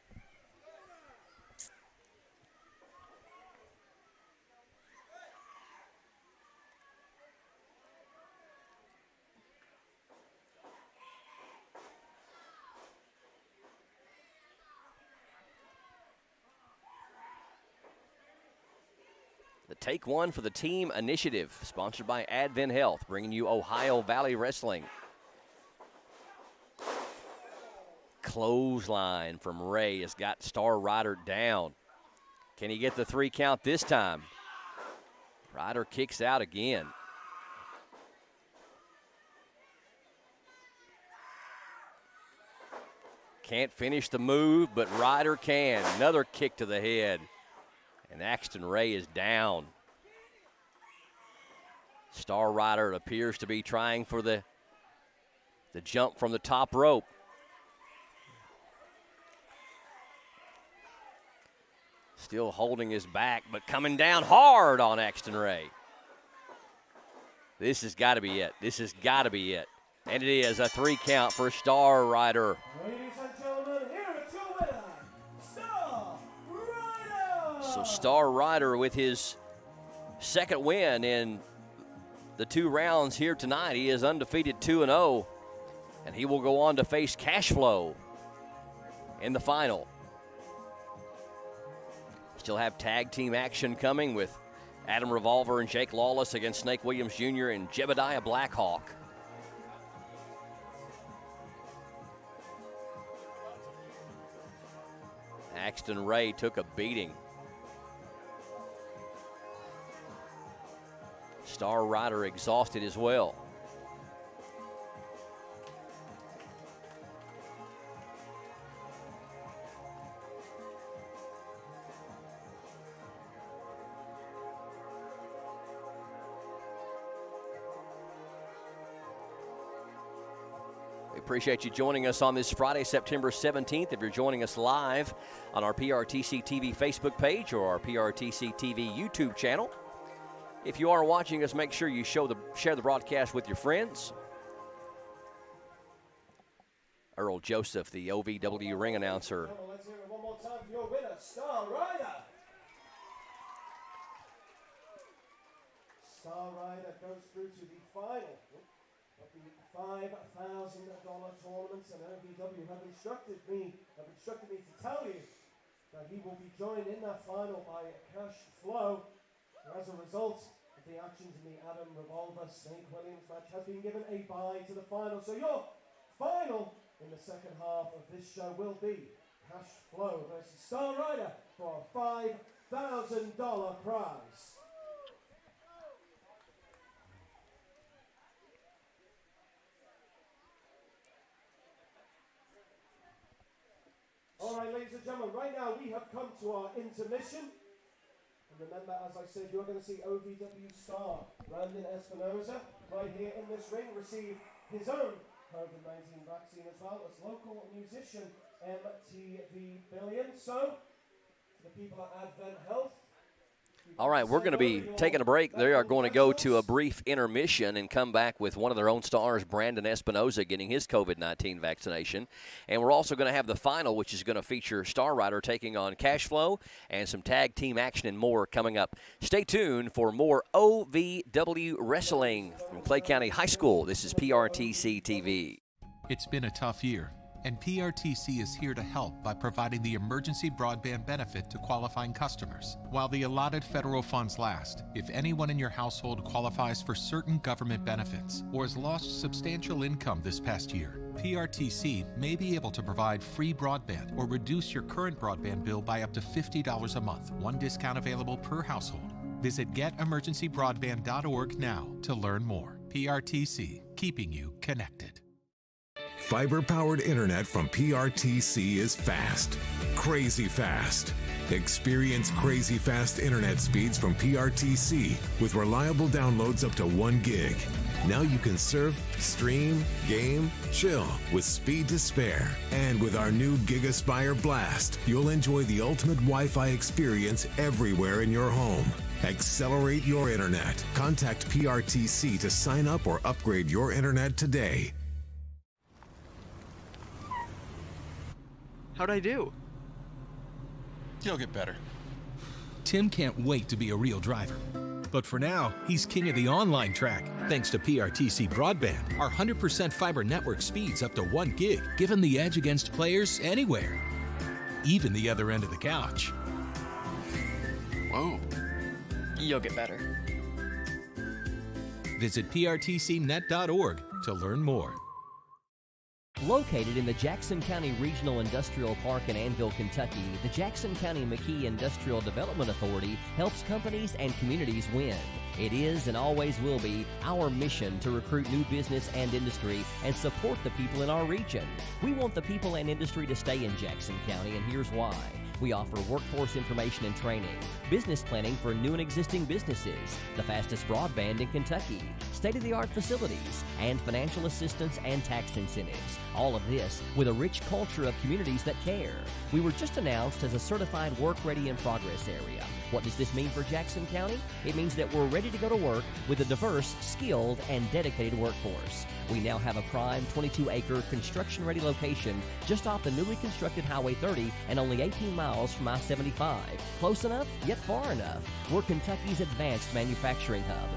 The Take One for the Team initiative, sponsored by Advent Health, bringing you Ohio Valley Wrestling. Clothesline from Ray has got Star Ryder down. Can he get the 3 count this time? Ryder kicks out again. Can't finish the move, but Ryder can. Another kick to the head. And Axton Ray is down. Star Ryder appears to be trying for the jump from the top rope. Still holding his back, but coming down hard on Axton Ray. This has got to be it. This has got to be it. And it is a 3 count for Star Ryder. Ladies and gentlemen, here is your winner, Star Ryder! So Star Ryder with his 2nd win in the 2 rounds here tonight. He is undefeated 2-0, and he will go on to face Cash Flow in the final. Still have tag team action coming with Adam Revolver and Jake Lawless against Snake Williams Jr. and Jebediah Blackhawk. Axton Ray took a beating. Star Ryder exhausted as well. We appreciate you joining us on this Friday, September 17th. If you're joining us live on our PRTC TV Facebook page or our PRTC TV YouTube channel, if you are watching us, make sure you share the broadcast with your friends. Earl Joseph, the OVW ring announcer. Let's hear it one more time for your winner, Star Ryder. Star Ryder goes through to the final of the $5,000 tournament, and OVW have instructed me to tell you that he will be joined in that final by Cash Flow. As a result of the actions in the Adam Revolver Snake Williams match has been given a bye to the final. So your final in the second half of this show will be Cash Flow versus Star Ryder for a $5,000 prize. All right, ladies and gentlemen, right now we have come to our intermission. And remember, as I said, you're going to see OVW star Brandon Espinoza right here in this ring receive his own COVID-19 vaccine, as well as local musician MTV Billion. So, to the people at Advent Health. All right, we're going to be taking a break. They are going to go to a brief intermission and come back with one of their own stars, Brandon Espinoza, getting his COVID-19 vaccination. And we're also going to have the final, which is going to feature Star Ryder taking on Cash Flow and some tag team action and more coming up. Stay tuned for more OVW Wrestling from Clay County High School. This is PRTC TV. It's been a tough year, and PRTC is here to help by providing the emergency broadband benefit to qualifying customers. While the allotted federal funds last, if anyone in your household qualifies for certain government benefits or has lost substantial income this past year, PRTC may be able to provide free broadband or reduce your current broadband bill by up to $50 a month, one discount available per household. Visit getemergencybroadband.org now to learn more. PRTC, keeping you connected. Fiber-powered internet from PRTC is fast, crazy fast. Experience crazy fast internet speeds from PRTC with reliable downloads up to 1 gig. Now you can surf, stream, game, chill with speed to spare. And with our new GigaSpire Blast, you'll enjoy the ultimate Wi-Fi experience everywhere in your home. Accelerate your internet. Contact PRTC to sign up or upgrade your internet today. How'd I do? You'll get better. Tim can't wait to be a real driver. But for now, he's king of the online track. Thanks to PRTC Broadband, our 100% fiber network speeds up to 1 gig, give him the edge against players anywhere, even the other end of the couch. Whoa. You'll get better. Visit prtcnet.org to learn more. Located in the Jackson County Regional Industrial Park in Annville, Kentucky, the Jackson County McKee Industrial Development Authority helps companies and communities win. It is and always will be our mission to recruit new business and industry and support the people in our region. We want the people and industry to stay in Jackson County, and here's why. We offer workforce information and training, business planning for new and existing businesses, the fastest broadband in Kentucky, state-of-the-art facilities, and financial assistance and tax incentives. All of this with a rich culture of communities that care. We were just announced as a certified work-ready in progress area. What does this mean for Jackson County? It means that we're ready to go to work with a diverse, skilled, and dedicated workforce. We now have a prime 22-acre construction-ready location just off the newly constructed Highway 30 and only 18 miles from I-75. Close enough, yet far enough. We're Kentucky's advanced manufacturing hub.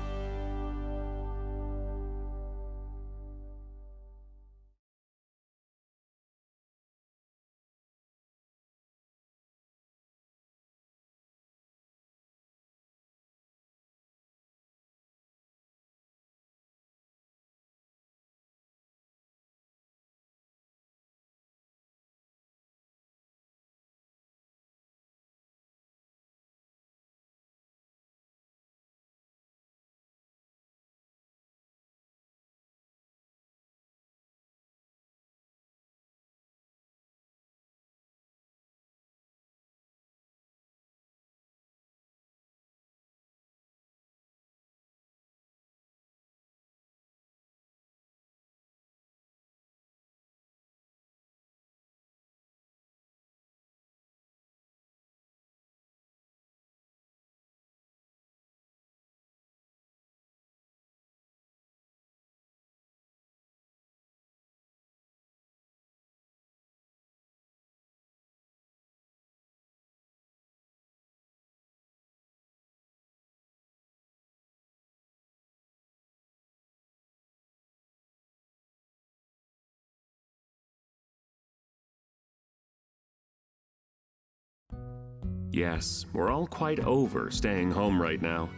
Yes, we're all quite over staying home right now.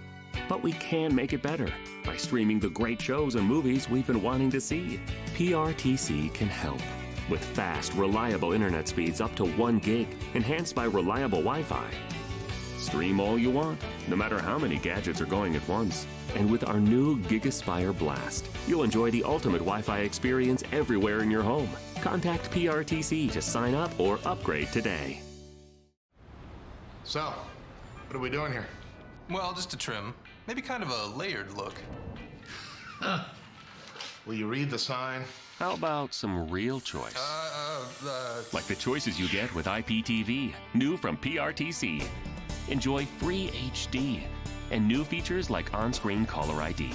But we can make it better by streaming the great shows and movies we've been wanting to see. PRTC can help. With fast, reliable internet speeds up to 1 gig, enhanced by reliable Wi-Fi. Stream all you want, no matter how many gadgets are going at once. And with our new GigaSpire Blast, you'll enjoy the ultimate Wi-Fi experience everywhere in your home. Contact PRTC to sign up or upgrade today. So, what are we doing here? Well, just a trim. Maybe kind of a layered look. Will you read the sign? How about some real choice? Like the choices you get with IPTV, new from PRTC. Enjoy free HD and new features like on-screen caller ID.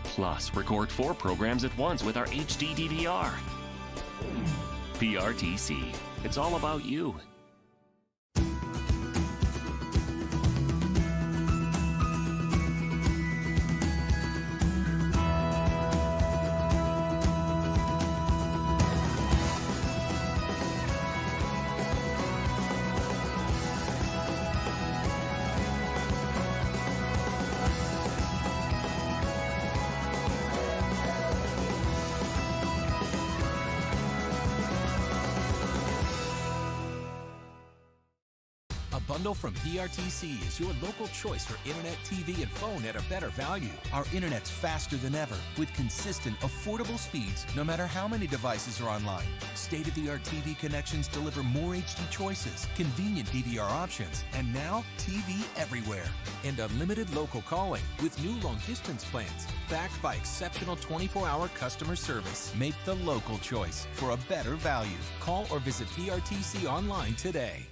Plus, record 4 programs at once with our HD DVR. PRTC. It's all about you. bundle from PRTC is your local choice for internet, TV, and phone at a better value. Our internet's faster than ever with consistent, affordable speeds no matter how many devices are online. State-of-the-art TV connections deliver more HD choices, convenient DVR options, and now TV everywhere. And unlimited local calling with new long-distance plans backed by exceptional 24-hour customer service. Make the local choice for a better value. Call or visit PRTC online today.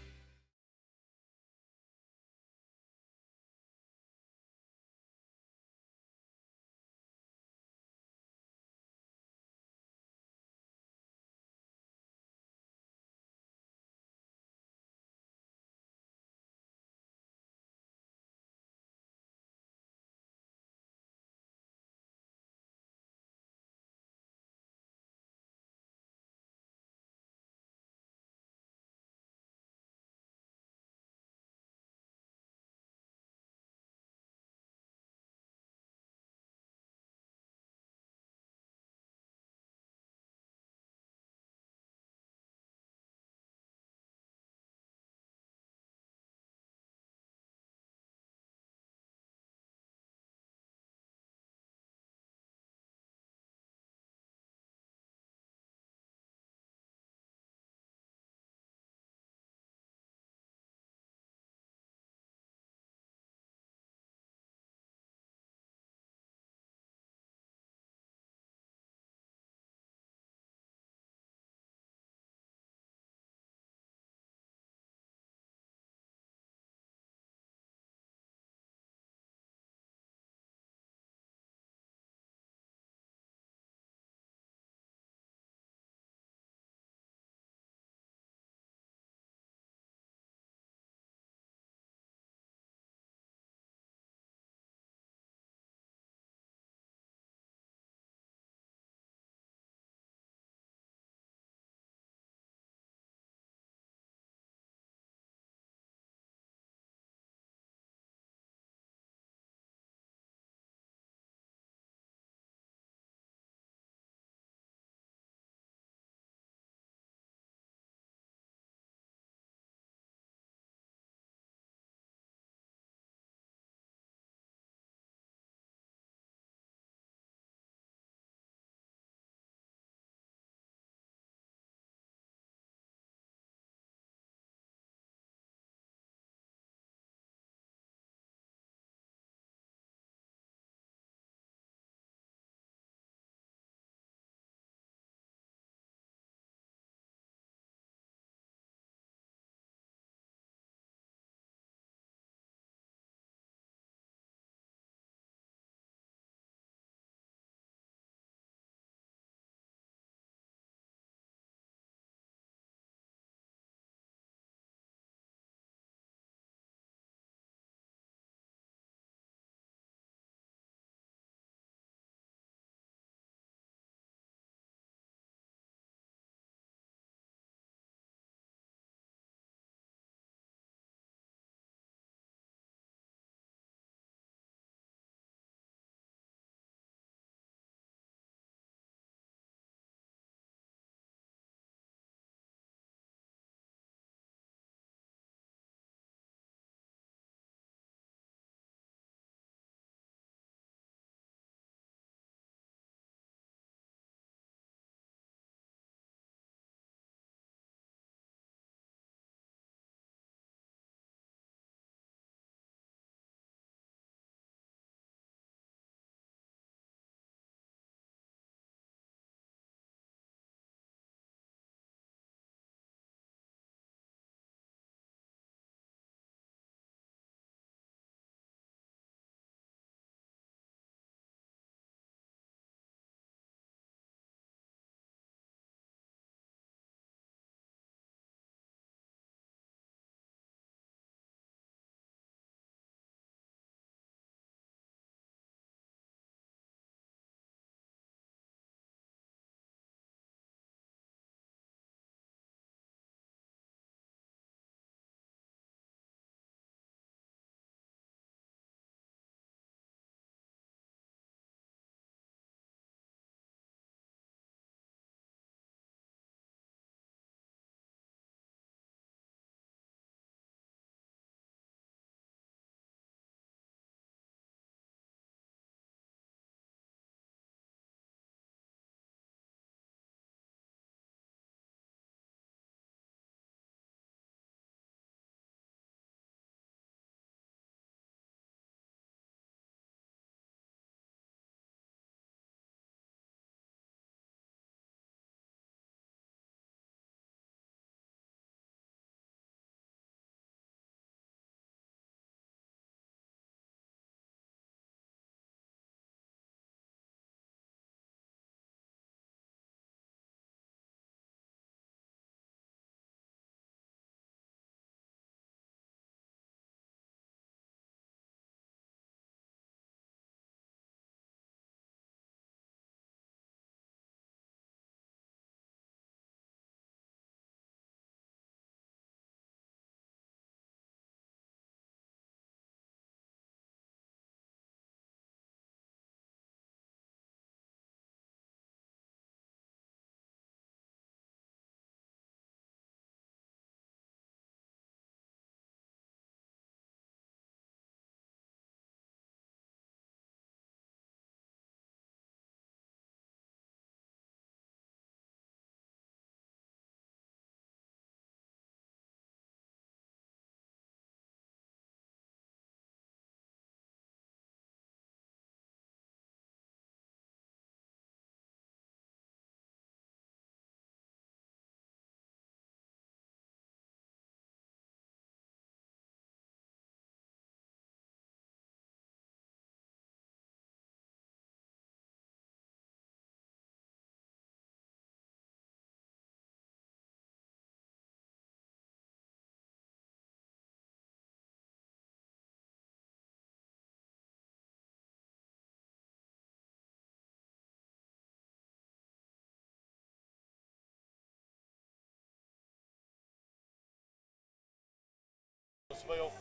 Thomasville.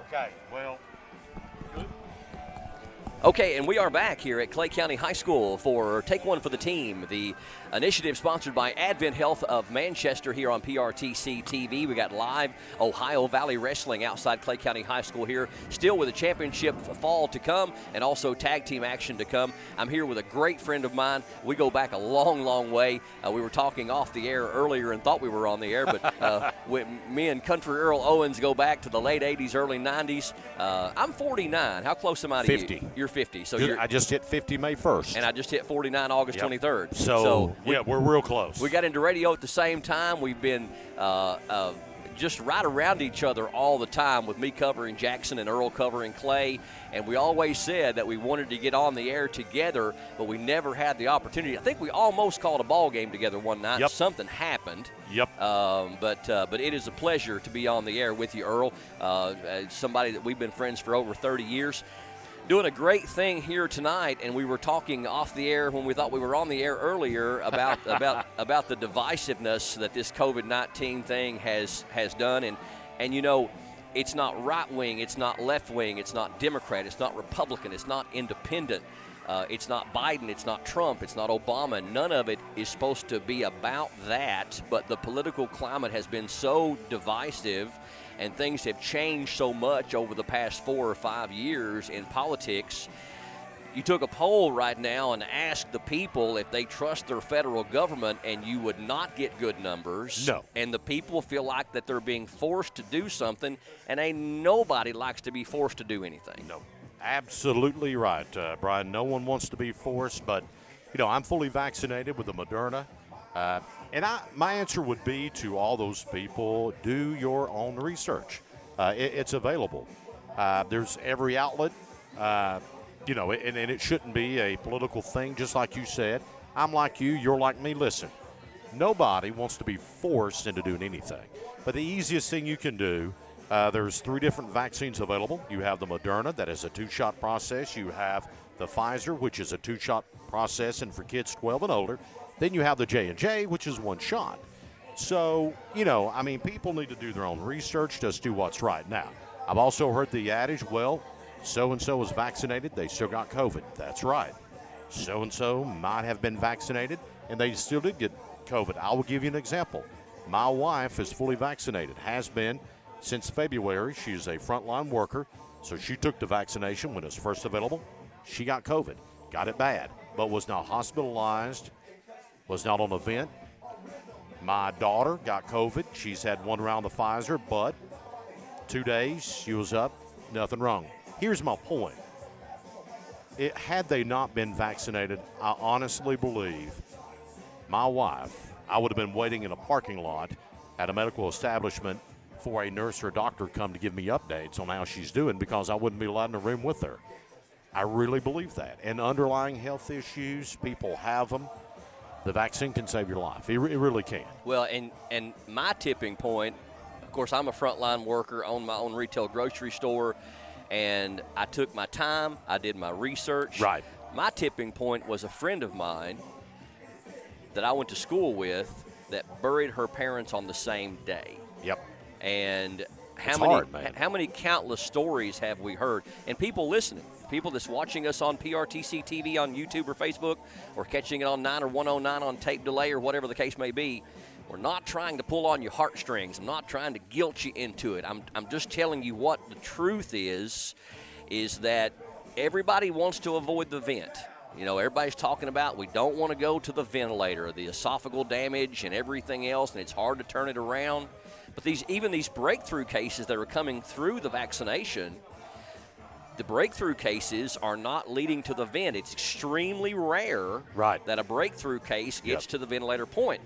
Okay, well, good. Okay, and we are back here at Clay County High School for Take One for the Team, the initiative sponsored by Advent Health of Manchester here on PRTC TV. We got live Ohio Valley Wrestling outside Clay County High School here, still with a championship fall to come and also tag team action to come. I'm here with a great friend of mine. We go back a long, long way. We were talking off the air earlier and thought we were on the air, but me and Country Earl Owens go back to the late 80s, early 90s. I'm 49. How close am I to 50. you? You're 50. So I just hit 50 May 1st. And I just hit 49 August 23rd. So we're real close. We got into radio at the same time. We've been just right around each other all the time, with me covering Jackson and Earl covering Clay. And we always said that we wanted to get on the air together, but we never had the opportunity. I think we almost called a ball game together one night. Yep. Something happened. Yep. But it is a pleasure to be on the air with you, Earl. Somebody that we've been friends for over 30 years. Doing a great thing here tonight, and we were talking off the air when we thought we were on the air earlier about the divisiveness that this COVID-19 thing has done, and you know, it's not right wing, it's not left wing, it's not Democrat, it's not Republican, it's not independent, it's not Biden, it's not Trump, it's not Obama. None of it is supposed to be about that, but the political climate has been so divisive. And things have changed so much over the past 4 or 5 years in politics. You took a poll right now and asked the people if they trust their federal government, and you would not get good numbers. No. And the people feel like that they're being forced to do something, and ain't nobody likes to be forced to do anything. No, absolutely right, Brian. No one wants to be forced, but, you know, I'm fully vaccinated with the Moderna. And my answer would be to all those people, do your own research. It's available. There's every outlet, you know, and it shouldn't be a political thing, just like you said. I'm like you, you're like me. Listen, nobody wants to be forced into doing anything. But the easiest thing you can do, there's 3 different vaccines available. You have the Moderna, that is a 2-shot process. You have the Pfizer, which is a 2-shot process, and for kids 12 and older. Then you have the J&J, which is 1 shot. So, you know, I mean, people need to do their own research, just do what's right. Now, I've also heard the adage, well, so-and-so was vaccinated, they still got COVID. That's right. So-and-so might have been vaccinated, and they still did get COVID. I will give you an example. My wife is fully vaccinated, has been since February. She's a frontline worker, so she took the vaccination when it was first available. She got COVID, got it bad, but was not hospitalized, was not on a vent. My daughter got COVID. She's had 1 round of Pfizer, but 2 days, she was up, nothing wrong. Here's my point. Had they not been vaccinated, I honestly believe my wife, I would have been waiting in a parking lot at a medical establishment for a nurse or a doctor to come to give me updates on how she's doing, because I wouldn't be allowed in a room with her. I really believe that. And underlying health issues, people have them. The vaccine can save your life. It really can. Well, and my tipping point, of course, I'm a frontline worker, own my own retail grocery store, and I took my time. I did my research. Right. My tipping point was a friend of mine that I went to school with that buried her parents on the same day. Yep. And how many countless stories have we heard? And people listening. People that's watching us on PRTC TV on YouTube or Facebook, or catching it on 9 or 109 on tape delay or whatever the case may be, we're not trying to pull on your heartstrings. I'm not trying to guilt you into it. I'm just telling you what the truth is that everybody wants to avoid the vent. You know, everybody's talking about we don't want to go to the ventilator, the esophageal damage and everything else, and it's hard to turn it around. But even these breakthrough cases that are coming through the vaccination, the breakthrough cases are not leading to the vent. It's extremely rare that a breakthrough case gets to the ventilator point.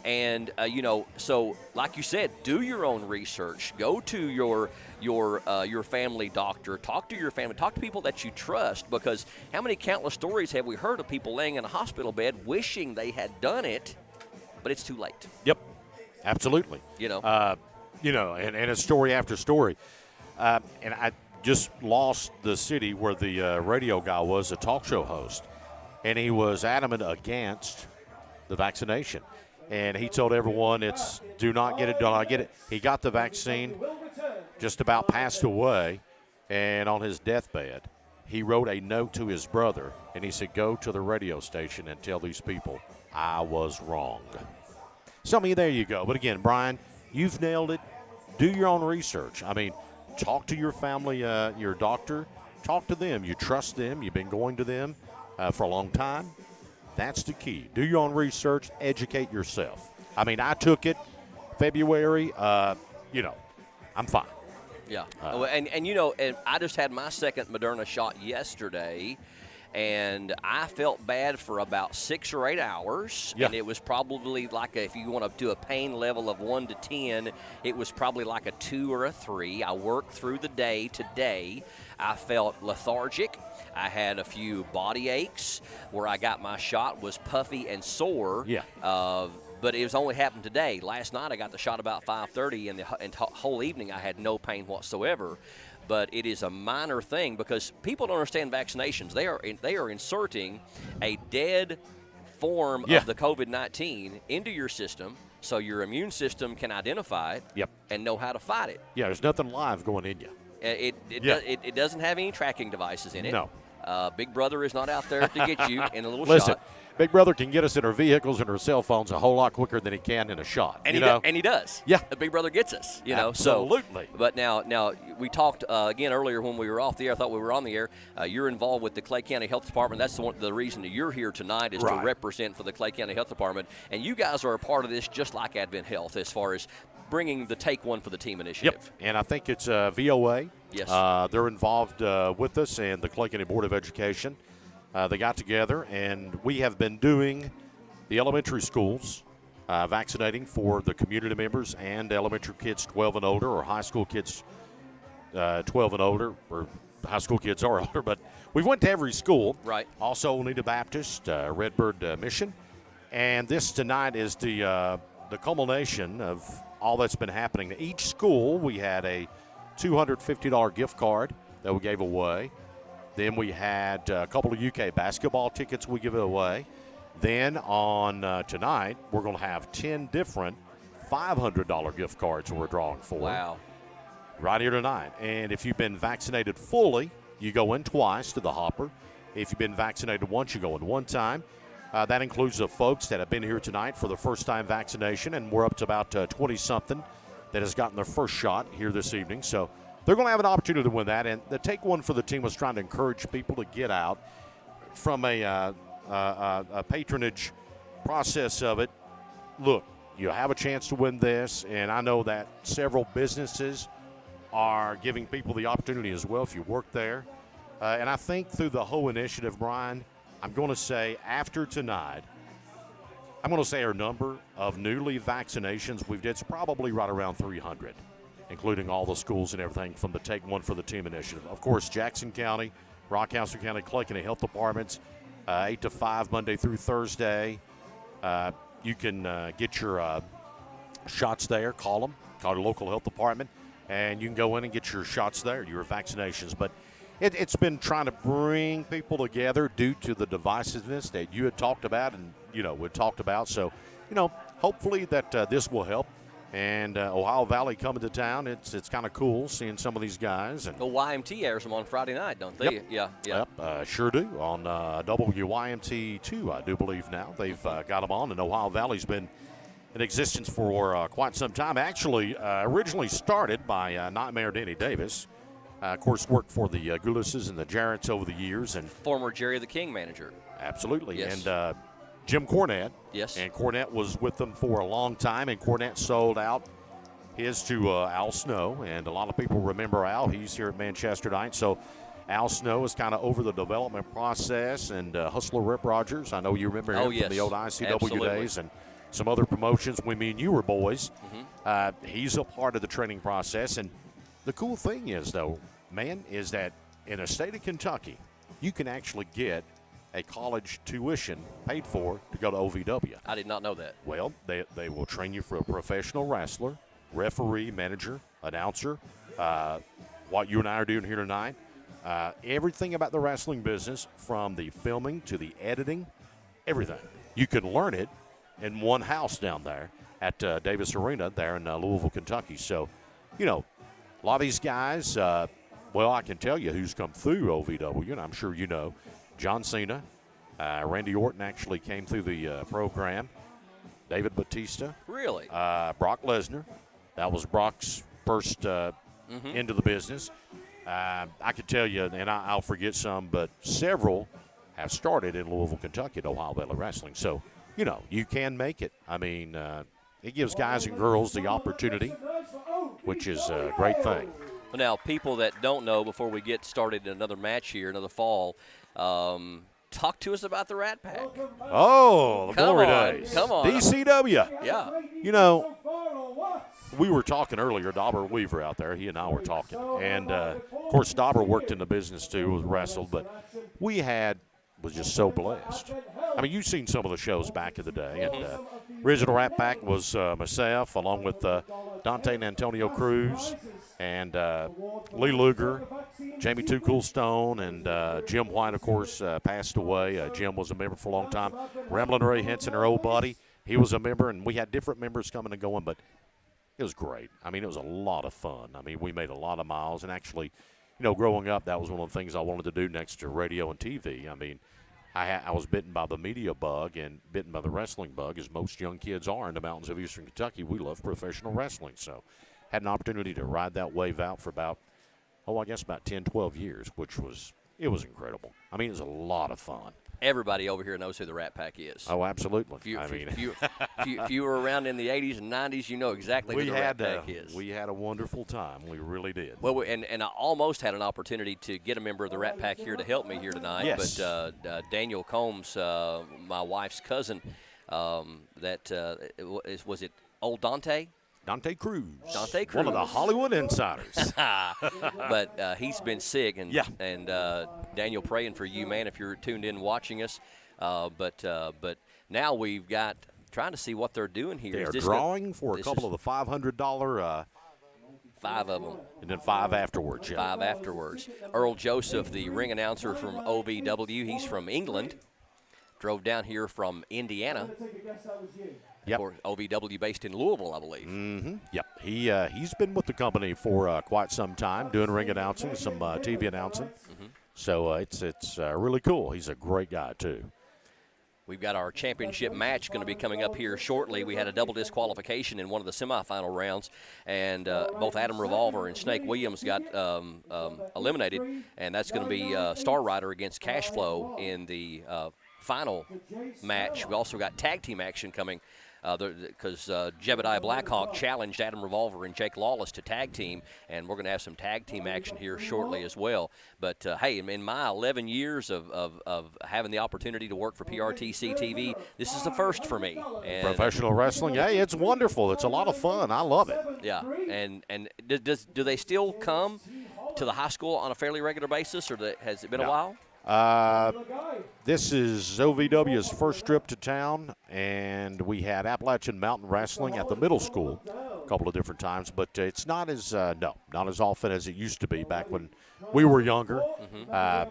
And, you know, so like you said, do your own research. Go to your family doctor. Talk to your family. Talk to people that you trust, because how many countless stories have we heard of people laying in a hospital bed wishing they had done it, but it's too late. Yep, absolutely. You know, and it's story after story. And I just lost the city where the radio guy was, a talk show host, and he was adamant against the vaccination. and he told everyone do not get it, do not get it. He got the vaccine, just about passed away, and on his deathbed, he wrote a note to his brother, and he said, go to the radio station and tell these people I was wrong. So, I mean, there you go. But again, Brian, you've nailed it. Do your own research. I mean, talk to your family, your doctor. Talk to them. You trust them. You've been going to them for a long time. That's the key. Do your own research. Educate yourself. I mean, I took it February. I'm fine. Yeah. And I just had my second Moderna shot yesterday, and I felt bad for about 6 or 8 hours. Yeah. And it was probably like, if you want to do a pain level of 1 to 10, it was probably like a 2 or a 3. I worked through the day today. I felt lethargic. I had a few body aches. Where I got my shot was puffy and sore. Yeah. But it was only happened today. Last night I got the shot about 5:30, and the whole evening I had no pain whatsoever. But it is a minor thing because people don't understand vaccinations. They are inserting a dead form of the COVID-19 into your system, so your immune system can identify it and know how to fight it. Yeah, there's nothing live going in you. It doesn't have any tracking devices in it. No. Big Brother is not out there to get you in a little Listen, shot. Big Brother can get us in our vehicles and our cell phones a whole lot quicker than he can in a shot. And he does. Yeah. The Big Brother gets us, Absolutely. So, but now we talked again earlier when we were off the air. I thought we were on the air. You're involved with the Clay County Health Department. That's the reason that you're here tonight is to represent for the Clay County Health Department. And you guys are a part of this just like Advent Health as far as bringing the Take One for the Team initiative. Yep. And I think it's VOA. Yes. They're involved with us and the Clay County Board of Education. They got together, and we have been doing the elementary schools, vaccinating for the community members and elementary kids 12 and older, or high school kids 12 and older, or high school kids are older. But we went to every school. Right. Also, Oneida Baptist, Redbird Mission. And this tonight is the culmination of all that's been happening. Each school, we had a $250 gift card that we gave away. Then we had a couple of UK basketball tickets we give away. Then on tonight, we're going to have 10 different $500 gift cards we're drawing for. Wow. Right here tonight. And if you've been vaccinated fully, you go in twice to the hopper. If you've been vaccinated once, you go in one time. That includes the folks that have been here tonight for the first-time vaccination, and we're up to about 20-something that has gotten their first shot here this evening. So they're going to have an opportunity to win that. And the Take One for the Team was trying to encourage people to get out from a patronage process of it. Look, you have a chance to win this, and I know that several businesses are giving people the opportunity as well if you work there. And I think through the whole initiative, Brian, I'm going to say after tonight, I'm going to say our number of newly vaccinations we've did is probably right around 300, including all the schools and everything from the Take One for the Team initiative. Of course, Jackson County, Rockhouse County, Clay County Health Departments, 8 to 5 Monday through Thursday. You can get your shots there. Call your local health department, and you can go in and get your shots there, your vaccinations. But it's been trying to bring people together due to the divisiveness that you had talked about and, we talked about. So, hopefully that this will help. And Ohio Valley coming to town, it's kind of cool seeing some of these guys. And the YMT airs them on Friday night, don't they? Yep. Yeah. Yep, sure do. On WYMT2, I do believe now. They've got them on, and Ohio Valley's been in existence for quite some time. Actually, originally started by Nightmare Danny Davis. Of course, worked for the Goulises and the Jarretts over the years. And former Jerry the King manager. Absolutely. Yes. And Jim Cornette. Yes. And Cornette was with them for a long time, and Cornette sold out his to Al Snow. And a lot of people remember Al. He's here at Manchester tonight. So Al Snow is kind of over the development process. And Hustler Rip Rogers, I know you remember him from the old ICW Absolutely. days and some other promotions when me and you were boys. Mm-hmm. He's a part of the training process. And the cool thing is, though, man, is that in the state of Kentucky, you can actually get a college tuition paid for to go to OVW. I did not know that. Well, they will train you for a professional wrestler, referee, manager, announcer, what you and I are doing here tonight. Everything about the wrestling business, from the filming to the editing, everything. You can learn it in one house down there at Davis Arena there in Louisville, Kentucky. So, you know, a lot of these guys, well, I can tell you who's come through OVW, and I'm sure you know. John Cena, Randy Orton actually came through the program. David Batista. Really? Brock Lesnar. That was Brock's first into the business. I could tell you, and I'll forget some, but several have started in Louisville, Kentucky at Ohio Valley Wrestling. So, you know, you can make it. I mean, it gives guys and girls the opportunity, which is a great thing. Well, now, people that don't know, before we get started in another match here, another fall, talk to us about the Rat Pack. Oh, the glory days. Come on. DCW. Yeah. You know, we were talking earlier, Dauber Weaver out there, he and I were talking. And, of course, Dauber worked in the business too, was wrestled, but was just so blessed. I mean, you've seen some of the shows back in the day. And original Rat Pack was myself, along with Dante and Antonio Cruz, and Lee Luger, Jamie Too Cool Stone, and Jim White, of course, passed away. Jim was a member for a long time. Ramblin' Ray Henson, our old buddy, he was a member, and we had different members coming and going, but it was great. I mean, it was a lot of fun. I mean, we made a lot of miles, and actually, you know, growing up, that was one of the things I wanted to do next to radio and TV. I mean, I was bitten by the media bug and bitten by the wrestling bug, as most young kids are in the mountains of eastern Kentucky. We love professional wrestling, so had an opportunity to ride that wave out for about 10, 12 years, it was incredible. I mean, it was a lot of fun. Everybody over here knows who the Rat Pack is. Oh, absolutely. If you were around in the 80s and 90s, you know exactly who the Rat Pack is. We had a wonderful time. We really did. Well, and I almost had an opportunity to get a member of the Rat Pack here to help me here tonight. Yes. But Daniel Combs, my wife's cousin, was it Old Dante? Dante Cruz. Dante Cruz. One of the Hollywood insiders. But he's been sick, and Daniel, praying for you, man, if you're tuned in watching us. But now we've got trying to see what they're doing here. They're drawing for a couple of the $500. 5 of them. And then 5 afterwards. Yeah. 5 afterwards. Earl Joseph, the ring announcer from OVW, he's from England. Drove down here from Indiana. Yep. Or OVW based in Louisville, I believe. Mm-hmm. Yep. He's been with the company for quite some time, doing ring announcing, some TV announcing. Mm-hmm. So it's really cool. He's a great guy, too. We've got our championship match going to be coming up here shortly. We had a double disqualification in one of the semifinal rounds, and both Adam Revolver and Snake Williams got eliminated, and that's going to be Star Rider against Cash Flow in the final match. We also got tag team action coming because Jebediah Blackhawk challenged Adam Revolver and Jake Lawless to tag team, and we're going to have some tag team action here shortly as well. But, hey, in my 11 years of having the opportunity to work for PRTC TV, this is the first for me. And professional wrestling, hey, it's wonderful. It's a lot of fun. I love it. Yeah, and do they still come to the high school on a fairly regular basis, or has it been a while? This is OVW's first trip to town, and we had Appalachian Mountain Wrestling at the middle school a couple of different times, but it's not as not as often as it used to be back when we were younger. I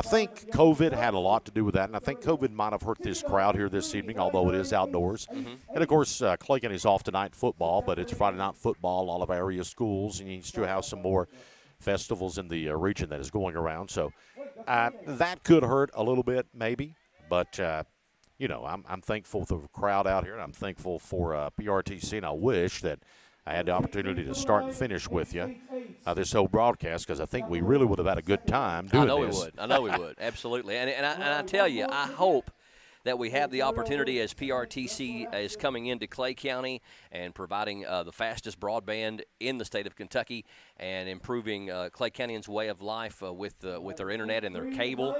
think COVID had a lot to do with that, and I think COVID might have hurt this crowd here this evening, although it is outdoors. And, of course, Clay County's off tonight football, but it's Friday night football, all of our area schools, and you still have some more festivals in the region that is going around. So that could hurt a little bit maybe, but, you know, I'm thankful for the crowd out here, and I'm thankful for PRTC, and I wish that I had the opportunity to start and finish with you this whole broadcast, because I think we really would have had a good time doing this. I know we would. Absolutely. And I tell you, I hope that we have the opportunity as PRTC is coming into Clay County and providing the fastest broadband in the state of Kentucky and improving Clay Countyans' way of life with their internet and their cable.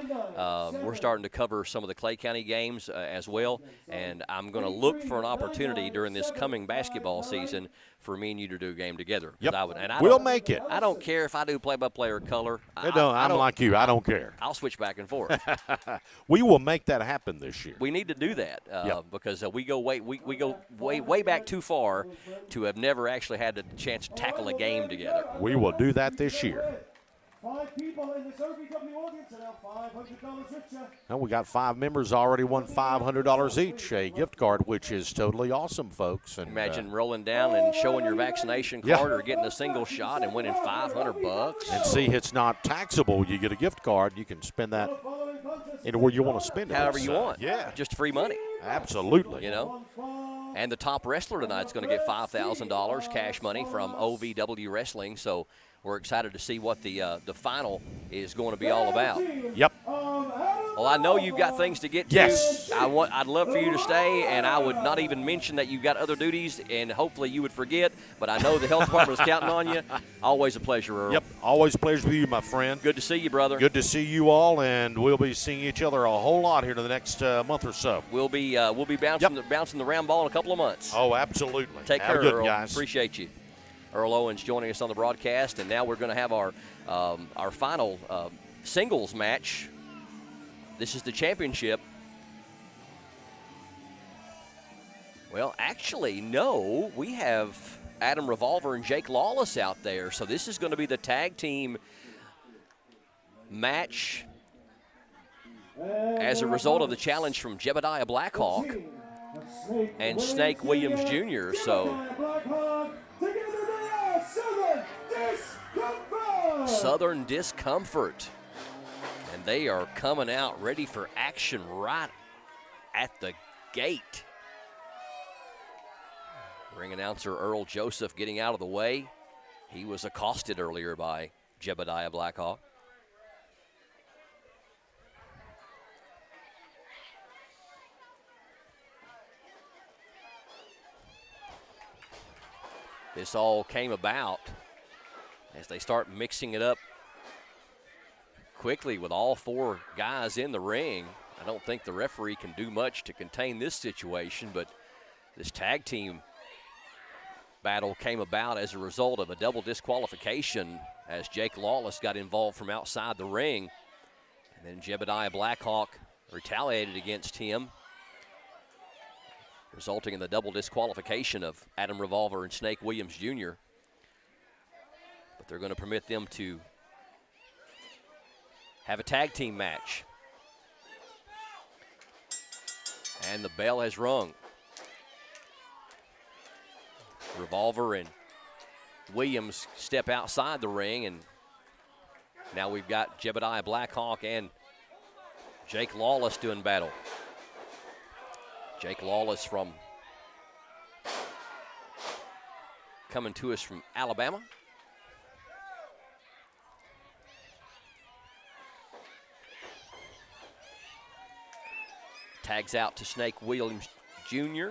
We're starting to cover some of the Clay County games as well, and I'm going to look for an opportunity during this coming basketball season for me and you to do a game together. Yep. We'll make it. I don't care if I do play-by-play or color. I'm like you. I don't care. I'll switch back and forth. We will make that happen this year. We need to do that because we go way back too far to have never actually had a chance to tackle a game together. We will do that this year. 5 people in this OVW audience are now $500 richer. And we got 5 members already won $500 each, a gift card, which is totally awesome, folks. And imagine rolling down and showing your vaccination card or getting a single shot and winning $500. And see, it's not taxable. You get a gift card. You can spend that anywhere you want to spend it. However you want. Yeah. Just free money. Absolutely. You know? And the top wrestler tonight is going to get $5,000 cash money from OVW Wrestling. So we're excited to see what the final is going to be all about. Yep. Well, I know you've got things to get to. Yes. I'd love for you to stay, and I would not even mention that you've got other duties, and hopefully you would forget. But I know the health department is counting on you. Always a pleasure, Earl. Yep. Always a pleasure with you, my friend. Good to see you, brother. Good to see you all, and we'll be seeing each other a whole lot here in the next month or so. We'll be bouncing the round ball in a couple of months. Oh, absolutely. Take Have care, a good Earl. guys. Appreciate you. Earl Owens joining us on the broadcast, and now we're going to have our final singles match. This is the championship. Well, actually, no. We have Adam Revolver and Jake Lawless out there, so this is going to be the tag team match as a result of the challenge from Jebediah Blackhawk and Snake Williams Jr. So Southern Discomfort. And they are coming out ready for action right at the gate. Ring announcer Earl Joseph getting out of the way. He was accosted earlier by Jebediah Blackhawk. This all came about as they start mixing it up quickly with all 4 guys in the ring. I don't think the referee can do much to contain this situation, but this tag team battle came about as a result of a double disqualification as Jake Lawless got involved from outside the ring. And then Jebediah Blackhawk retaliated against him, resulting in the double disqualification of Adam Revolver and Snake Williams Jr. But they're going to permit them to have a tag team match. And the bell has rung. Revolver and Williams step outside the ring, and now we've got Jebediah Blackhawk and Jake Lawless doing battle. Jake Lawless coming to us from Alabama. Tags out to Snake Williams Jr.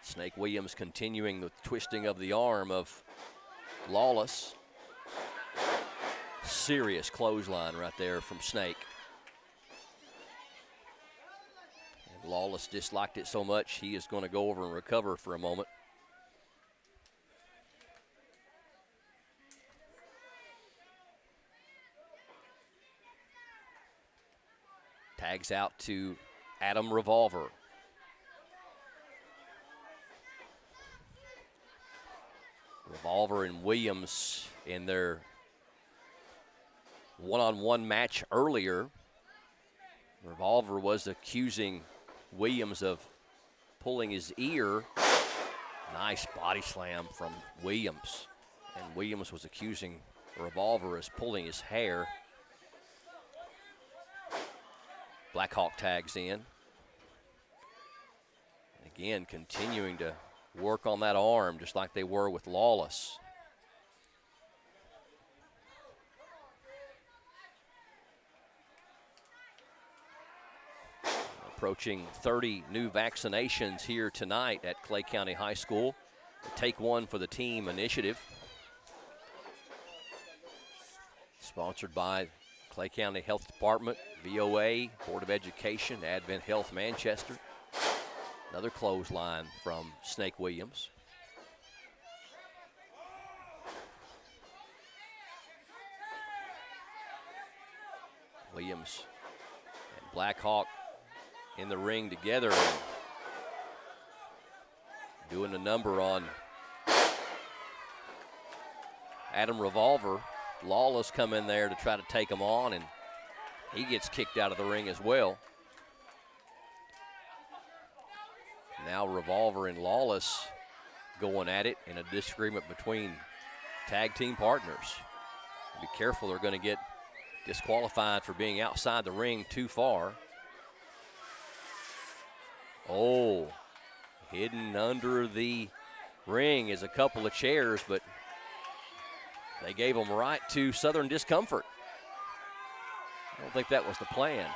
Snake Williams continuing the twisting of the arm of Lawless. Serious clothesline right there from Snake. And Lawless disliked it so much, he is going to go over and recover for a moment. Tags out to Adam Revolver. Revolver and Williams in their one-on-one match earlier. Revolver was accusing Williams of pulling his ear. Nice body slam from Williams. And Williams was accusing Revolver as pulling his hair. Blackhawk tags in. Again, continuing to work on that arm just like they were with Lawless. Approaching 30 new vaccinations here tonight at Clay County High School. The Take One for the Team initiative. Sponsored by Clay County Health Department, VOA, Board of Education, Advent Health Manchester. Another clothesline from Snake Williams. Williams and Blackhawk in the ring together. doing a number on Adam Revolver. Lawless come in there to try to take him on, and he gets kicked out of the ring as well. Now Revolver and Lawless going at it in a disagreement between tag team partners. Be careful, they're going to get disqualified for being outside the ring too far. Oh, hidden under the ring is a couple of chairs, but they gave them right to Southern Discomfort. I don't think that was the plan.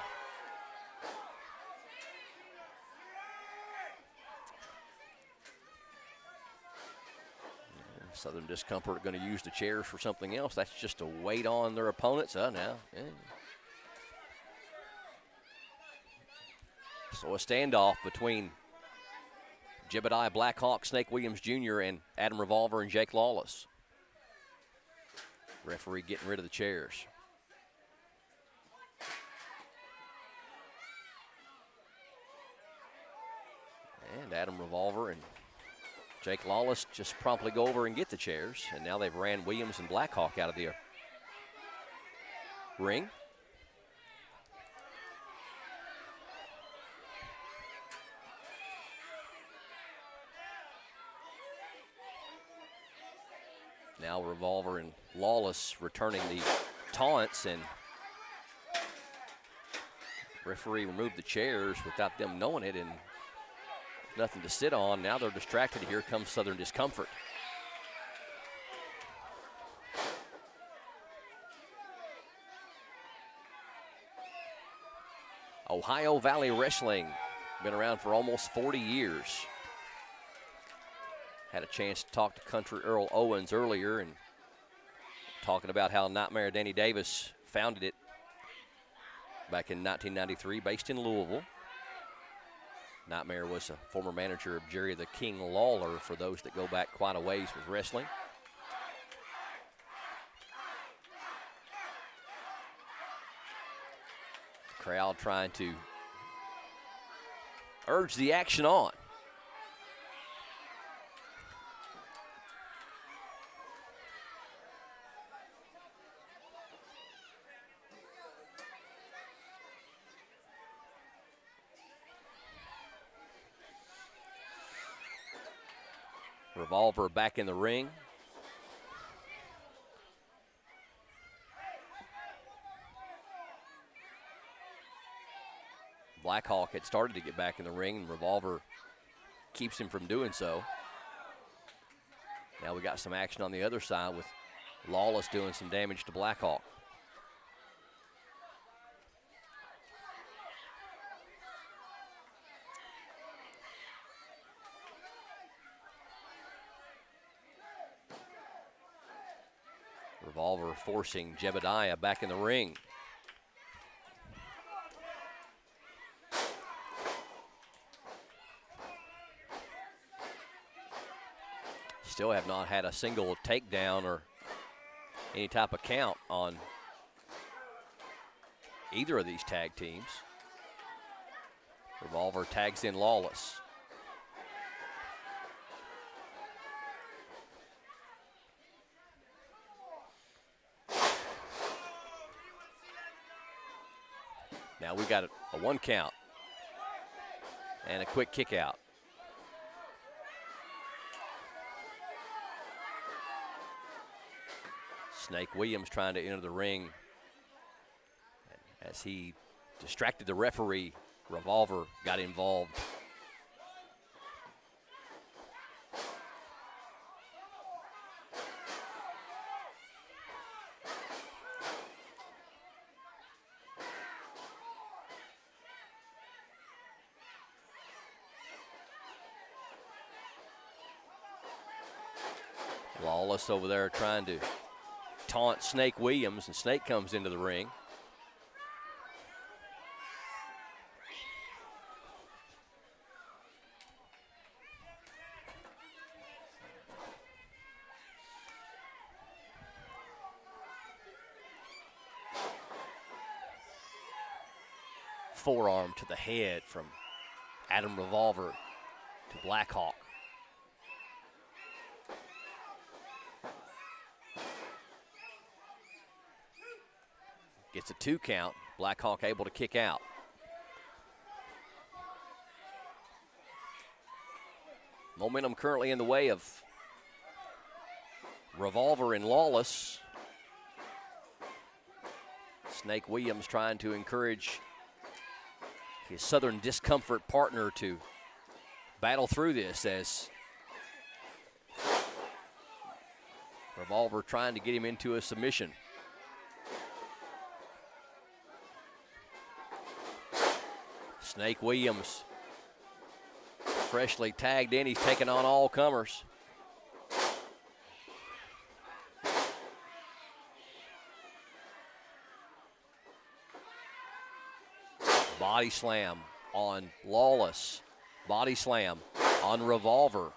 Southern Discomfort are going to use the chairs for something else. That's just to wait on their opponents. Now. Yeah. So a standoff between Jebediah Blackhawk, Snake Williams Jr., and Adam Revolver and Jake Lawless. Referee getting rid of the chairs. And Adam Revolver and Jake Lawless just promptly go over and get the chairs, and now they've ran Williams and Blackhawk out of the ring. Now Revolver and Lawless returning the taunts, and referee removed the chairs without them knowing it, and nothing to sit on. Now they're distracted. Here comes Southern Discomfort. Ohio Valley Wrestling, been around for almost 40 years. Had a chance to talk to Country Earl Owens earlier and talking about how Nightmare Danny Davis founded it back in 1993, based in Louisville. Nightmare was a former manager of Jerry the King Lawler, for those that go back quite a ways with wrestling. The crowd trying to urge the action on. Revolver back in the ring. Blackhawk had started to get back in the ring, and Revolver keeps him from doing so. Now we got some action on the other side with Lawless doing some damage to Blackhawk. Revolver forcing Jebediah back in the ring. Still have not had a single takedown or any type of count on either of these tag teams. Revolver tags in Lawless. Now we got a one count and a quick kick out. Snake Williams trying to enter the ring. As he distracted the referee, Revolver got involved. Lawless over there trying to taunt Snake Williams, and Snake comes into the ring. Forearm to the head from Adam Revolver to Blackhawk. Gets a 2 count. Blackhawk able to kick out. Momentum currently in the way of Revolver and Lawless. Snake Williams trying to encourage his Southern Discomfort partner to battle through this as Revolver trying to get him into a submission. Snake Williams freshly tagged in. He's taking on all comers. Body slam on Lawless. Body slam on Revolver.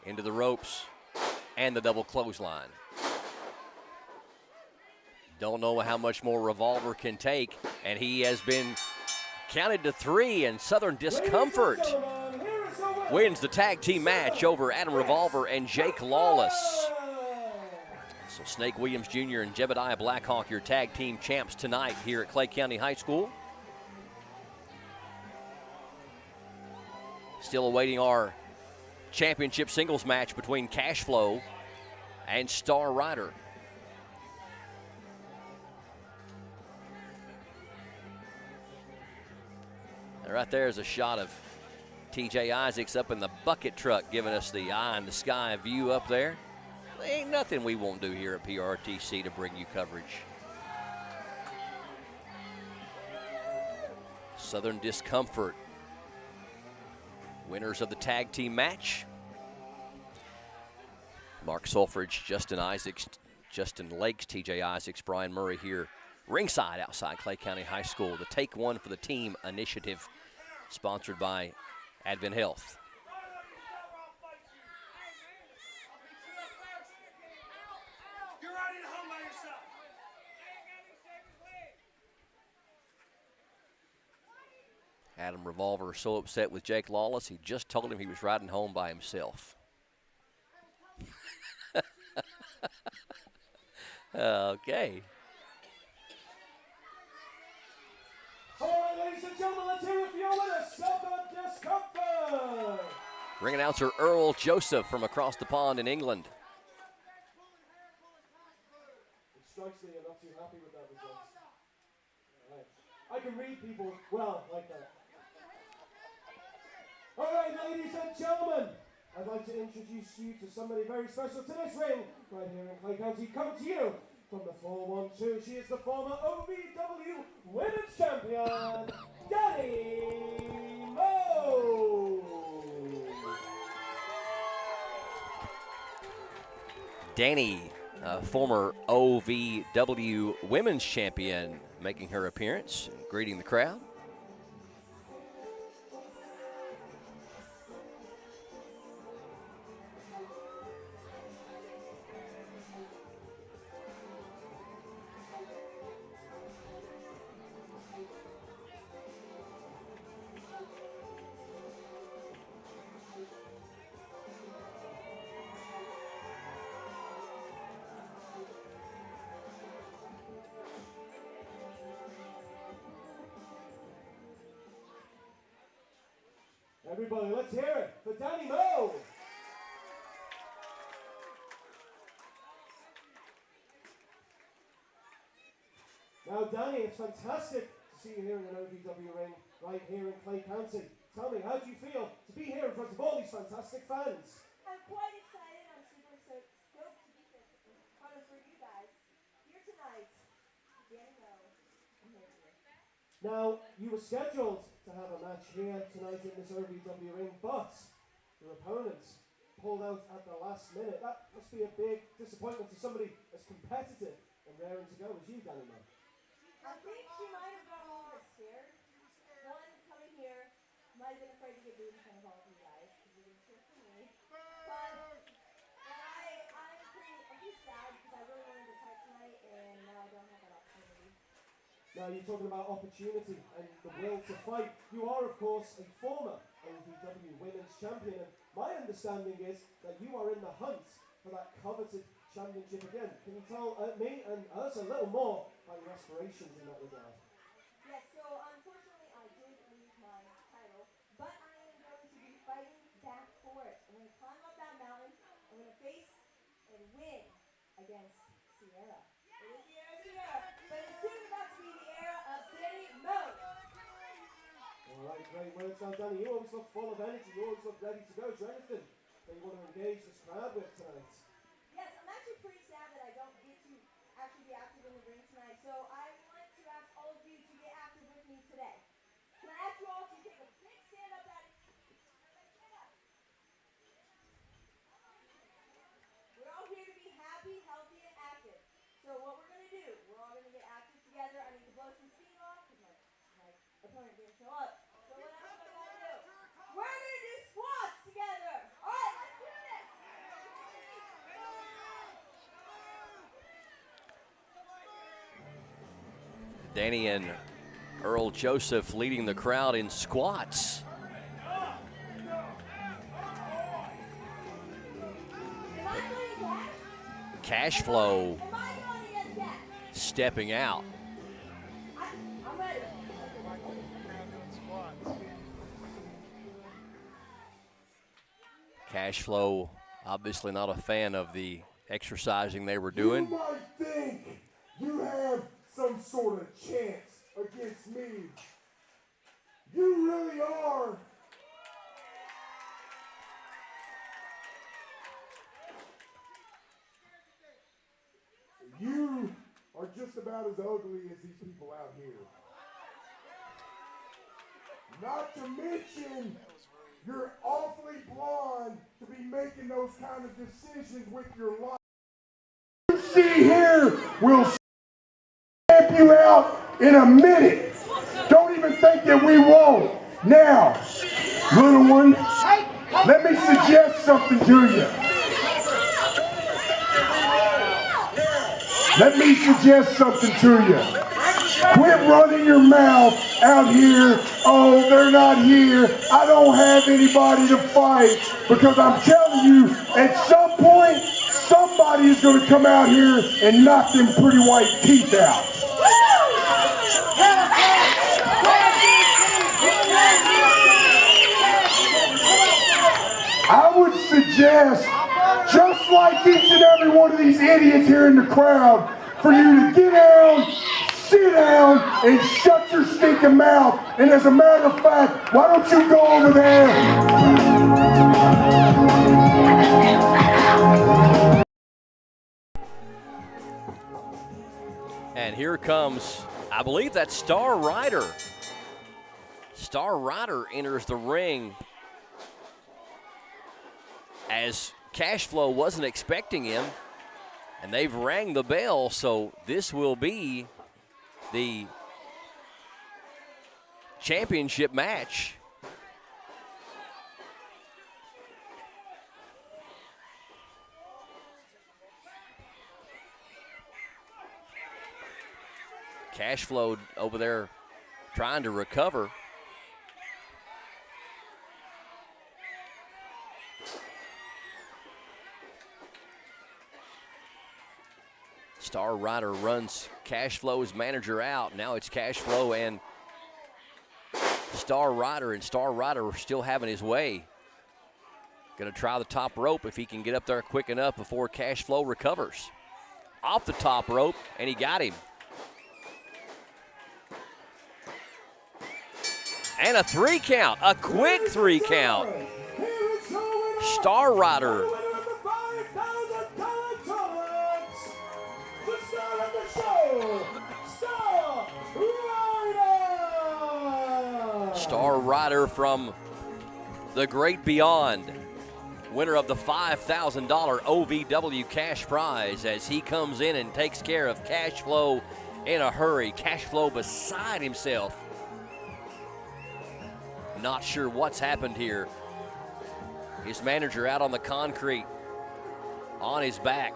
Into the ropes and the double clothesline. Don't know how much more Revolver can take, and he has been counted to 3, and Southern Discomfort wins the tag team match over Adam Revolver and Jake Lawless. So Snake Williams Jr. and Jebediah Blackhawk, your tag team champs tonight here at Clay County High School. Still awaiting our championship singles match between Cashflow and Star Rider. And right there is a shot of TJ Isaacs up in the bucket truck, giving us the eye in the sky view up there. There ain't nothing we won't do here at PRTC to bring you coverage. Southern Discomfort, winners of the tag team match. Mark Sulfridge, Justin Isaacs, Justin Lakes, TJ Isaacs, Brian Murray here ringside outside Clay County High School. The Take One for the Team initiative sponsored by Advent Health. Adam Revolver so upset with Jake Lawless, he just told him he was riding home by himself. Okay. All right, ladies and gentlemen, let's hear it for your winner, Southern Discomfort. Ring announcer Earl Joseph from across the pond in England. It strikes me you're not too happy with that result. All right. I can read people well like that. All right, ladies and gentlemen, I'd like to introduce you to somebody very special to this ring, right here in Clay County, coming to you from the 412. She is the former OVW Women's Champion, Danny Moe. Danny, former OVW Women's Champion, making her appearance, greeting the crowd. Everybody, let's hear it for Danny Moe. Now, Danny, it's fantastic to see you here in an OVW ring right here in Clay County. Tell me, how do you feel to be here in front of all these fantastic fans? I'm quite excited. I'm super stoked to be here in front of you guys here tonight. Danny Moe, I'm here. Now, you were scheduled to have a match here tonight in this OVW ring, but your opponent pulled out at the last minute. That must be a big disappointment to somebody as competitive and raring to go as you, Danny Moe. I think she might have gotten a little bit scared. One, coming here, might have been afraid to get booed in front of all of you guys, because you didn't cheer for me. But I'm pretty sad because I really wanted to fight tonight, and now I don't have that opportunity. Now, you're talking about opportunity and the will to fight. You are, of course, a former OVW Women's Champion. And my understanding is that you are in the hunt for that coveted championship again. Can you tell me and us a little more about your aspirations in that regard? Yes, so unfortunately I did lose my title, but I am going to be fighting back for it. I'm going to climb up that mountain, I'm going to face and win against Sierra. It is Sierra, but it's soon about to be the era of Danny Mode. All right, great words now, Danny. You always look full of energy. You always look ready to go. Is there anything that you want to engage this crowd with tonight? Yes, I'm actually pretty sad that I don't get to actually be active in the ring tonight, so I want to ask all of you to get active with me today. Can I ask you all to take a big stand up at it? Stand up. We're all here to be happy, healthy, and active. So what we're going to do, we're all going to get active together. I need to blow some steam off because my opponent didn't show up. So what else do I got to do? We're going to do squats together. All right, let's do this. Danny and Earl Joseph leading the crowd in squats. Cash Flow stepping out. Cash Flow obviously not a fan of the exercising they were doing. You might think you have some sort of chance against me. You really are. You are just about as ugly as these people out here. Not to mention, you're awfully blonde to be making those kind of decisions with your life. You see here will stamp you out in a minute. Don't even think that we won't. Now, little one, let me suggest something to you. Let me suggest something to you. Quit running your mouth out here. Oh, they're not here. I don't have anybody to fight. Because I'm telling you, at some point, somebody is going to come out here and knock them pretty white teeth out. I would suggest, just like each and every one of these idiots here in the crowd, for you to get down, sit down, and shut your stinking mouth. And as a matter of fact, why don't you go over there? And here comes, I believe that's Star Rider. Star Rider enters the ring as Cash Flow wasn't expecting him, and they've rang the bell, so this will be the championship match. Cash Flow over there trying to recover. Star Rider runs Cash Flow's manager out. Now it's Cash Flow and Star Rider, and Star Rider still having his way. Gonna try the top rope if he can get up there quick enough before Cash Flow recovers. Off the top rope, and he got him. And a 3 count, a quick 3 count. Star Rider. Star Rider from the great beyond, winner of the $5,000 OVW cash prize, as he comes in and takes care of Cash Flow in a hurry. Cash Flow beside himself. Not sure what's happened here. His manager out on the concrete, on his back.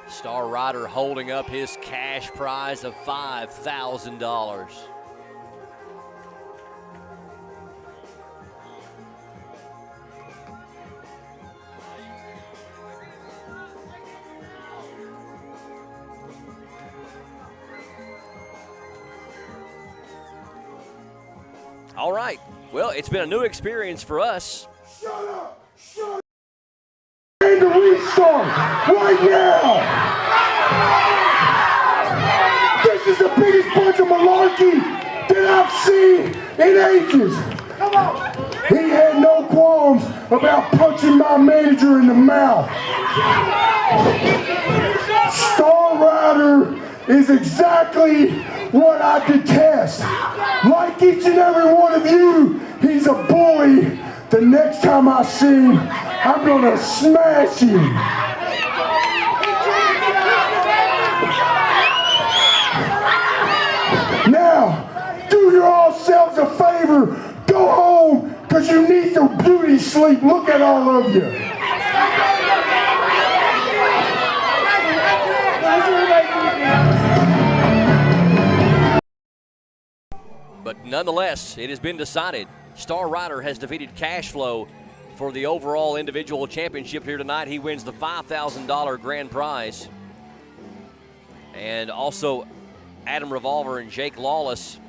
Star Rider holding up his cash prize of $5,000. All right. Well, it's been a new experience for us. Shut up! Shut up! And the restart right now! This is the biggest bunch of malarkey that I've seen in ages. Come on! He had no qualms about punching my manager in the mouth. Star Rider is exactly what I detest. Like each and every one of you, he's a bully. The next time I see him, I'm gonna smash him. Now, do yourselves a favor. Go home, because you need some beauty sleep. Look at all of you. But nonetheless, it has been decided. Star Rider has defeated Cash Flow for the overall individual championship here tonight. He wins the $5,000 grand prize. And also Adam Revolver and Jake Lawless,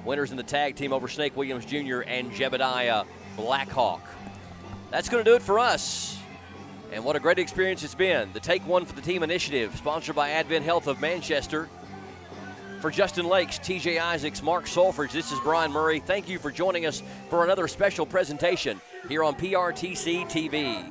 winners in the tag team over Snake Williams Jr. and Jebediah Blackhawk. That's going to do it for us. And what a great experience it's been. The Take One for the Team initiative, sponsored by Advent Health of Manchester. For Justin Lakes, TJ Isaacs, Mark Solfridge, this is Brian Murray. Thank you for joining us for another special presentation here on PRTC TV.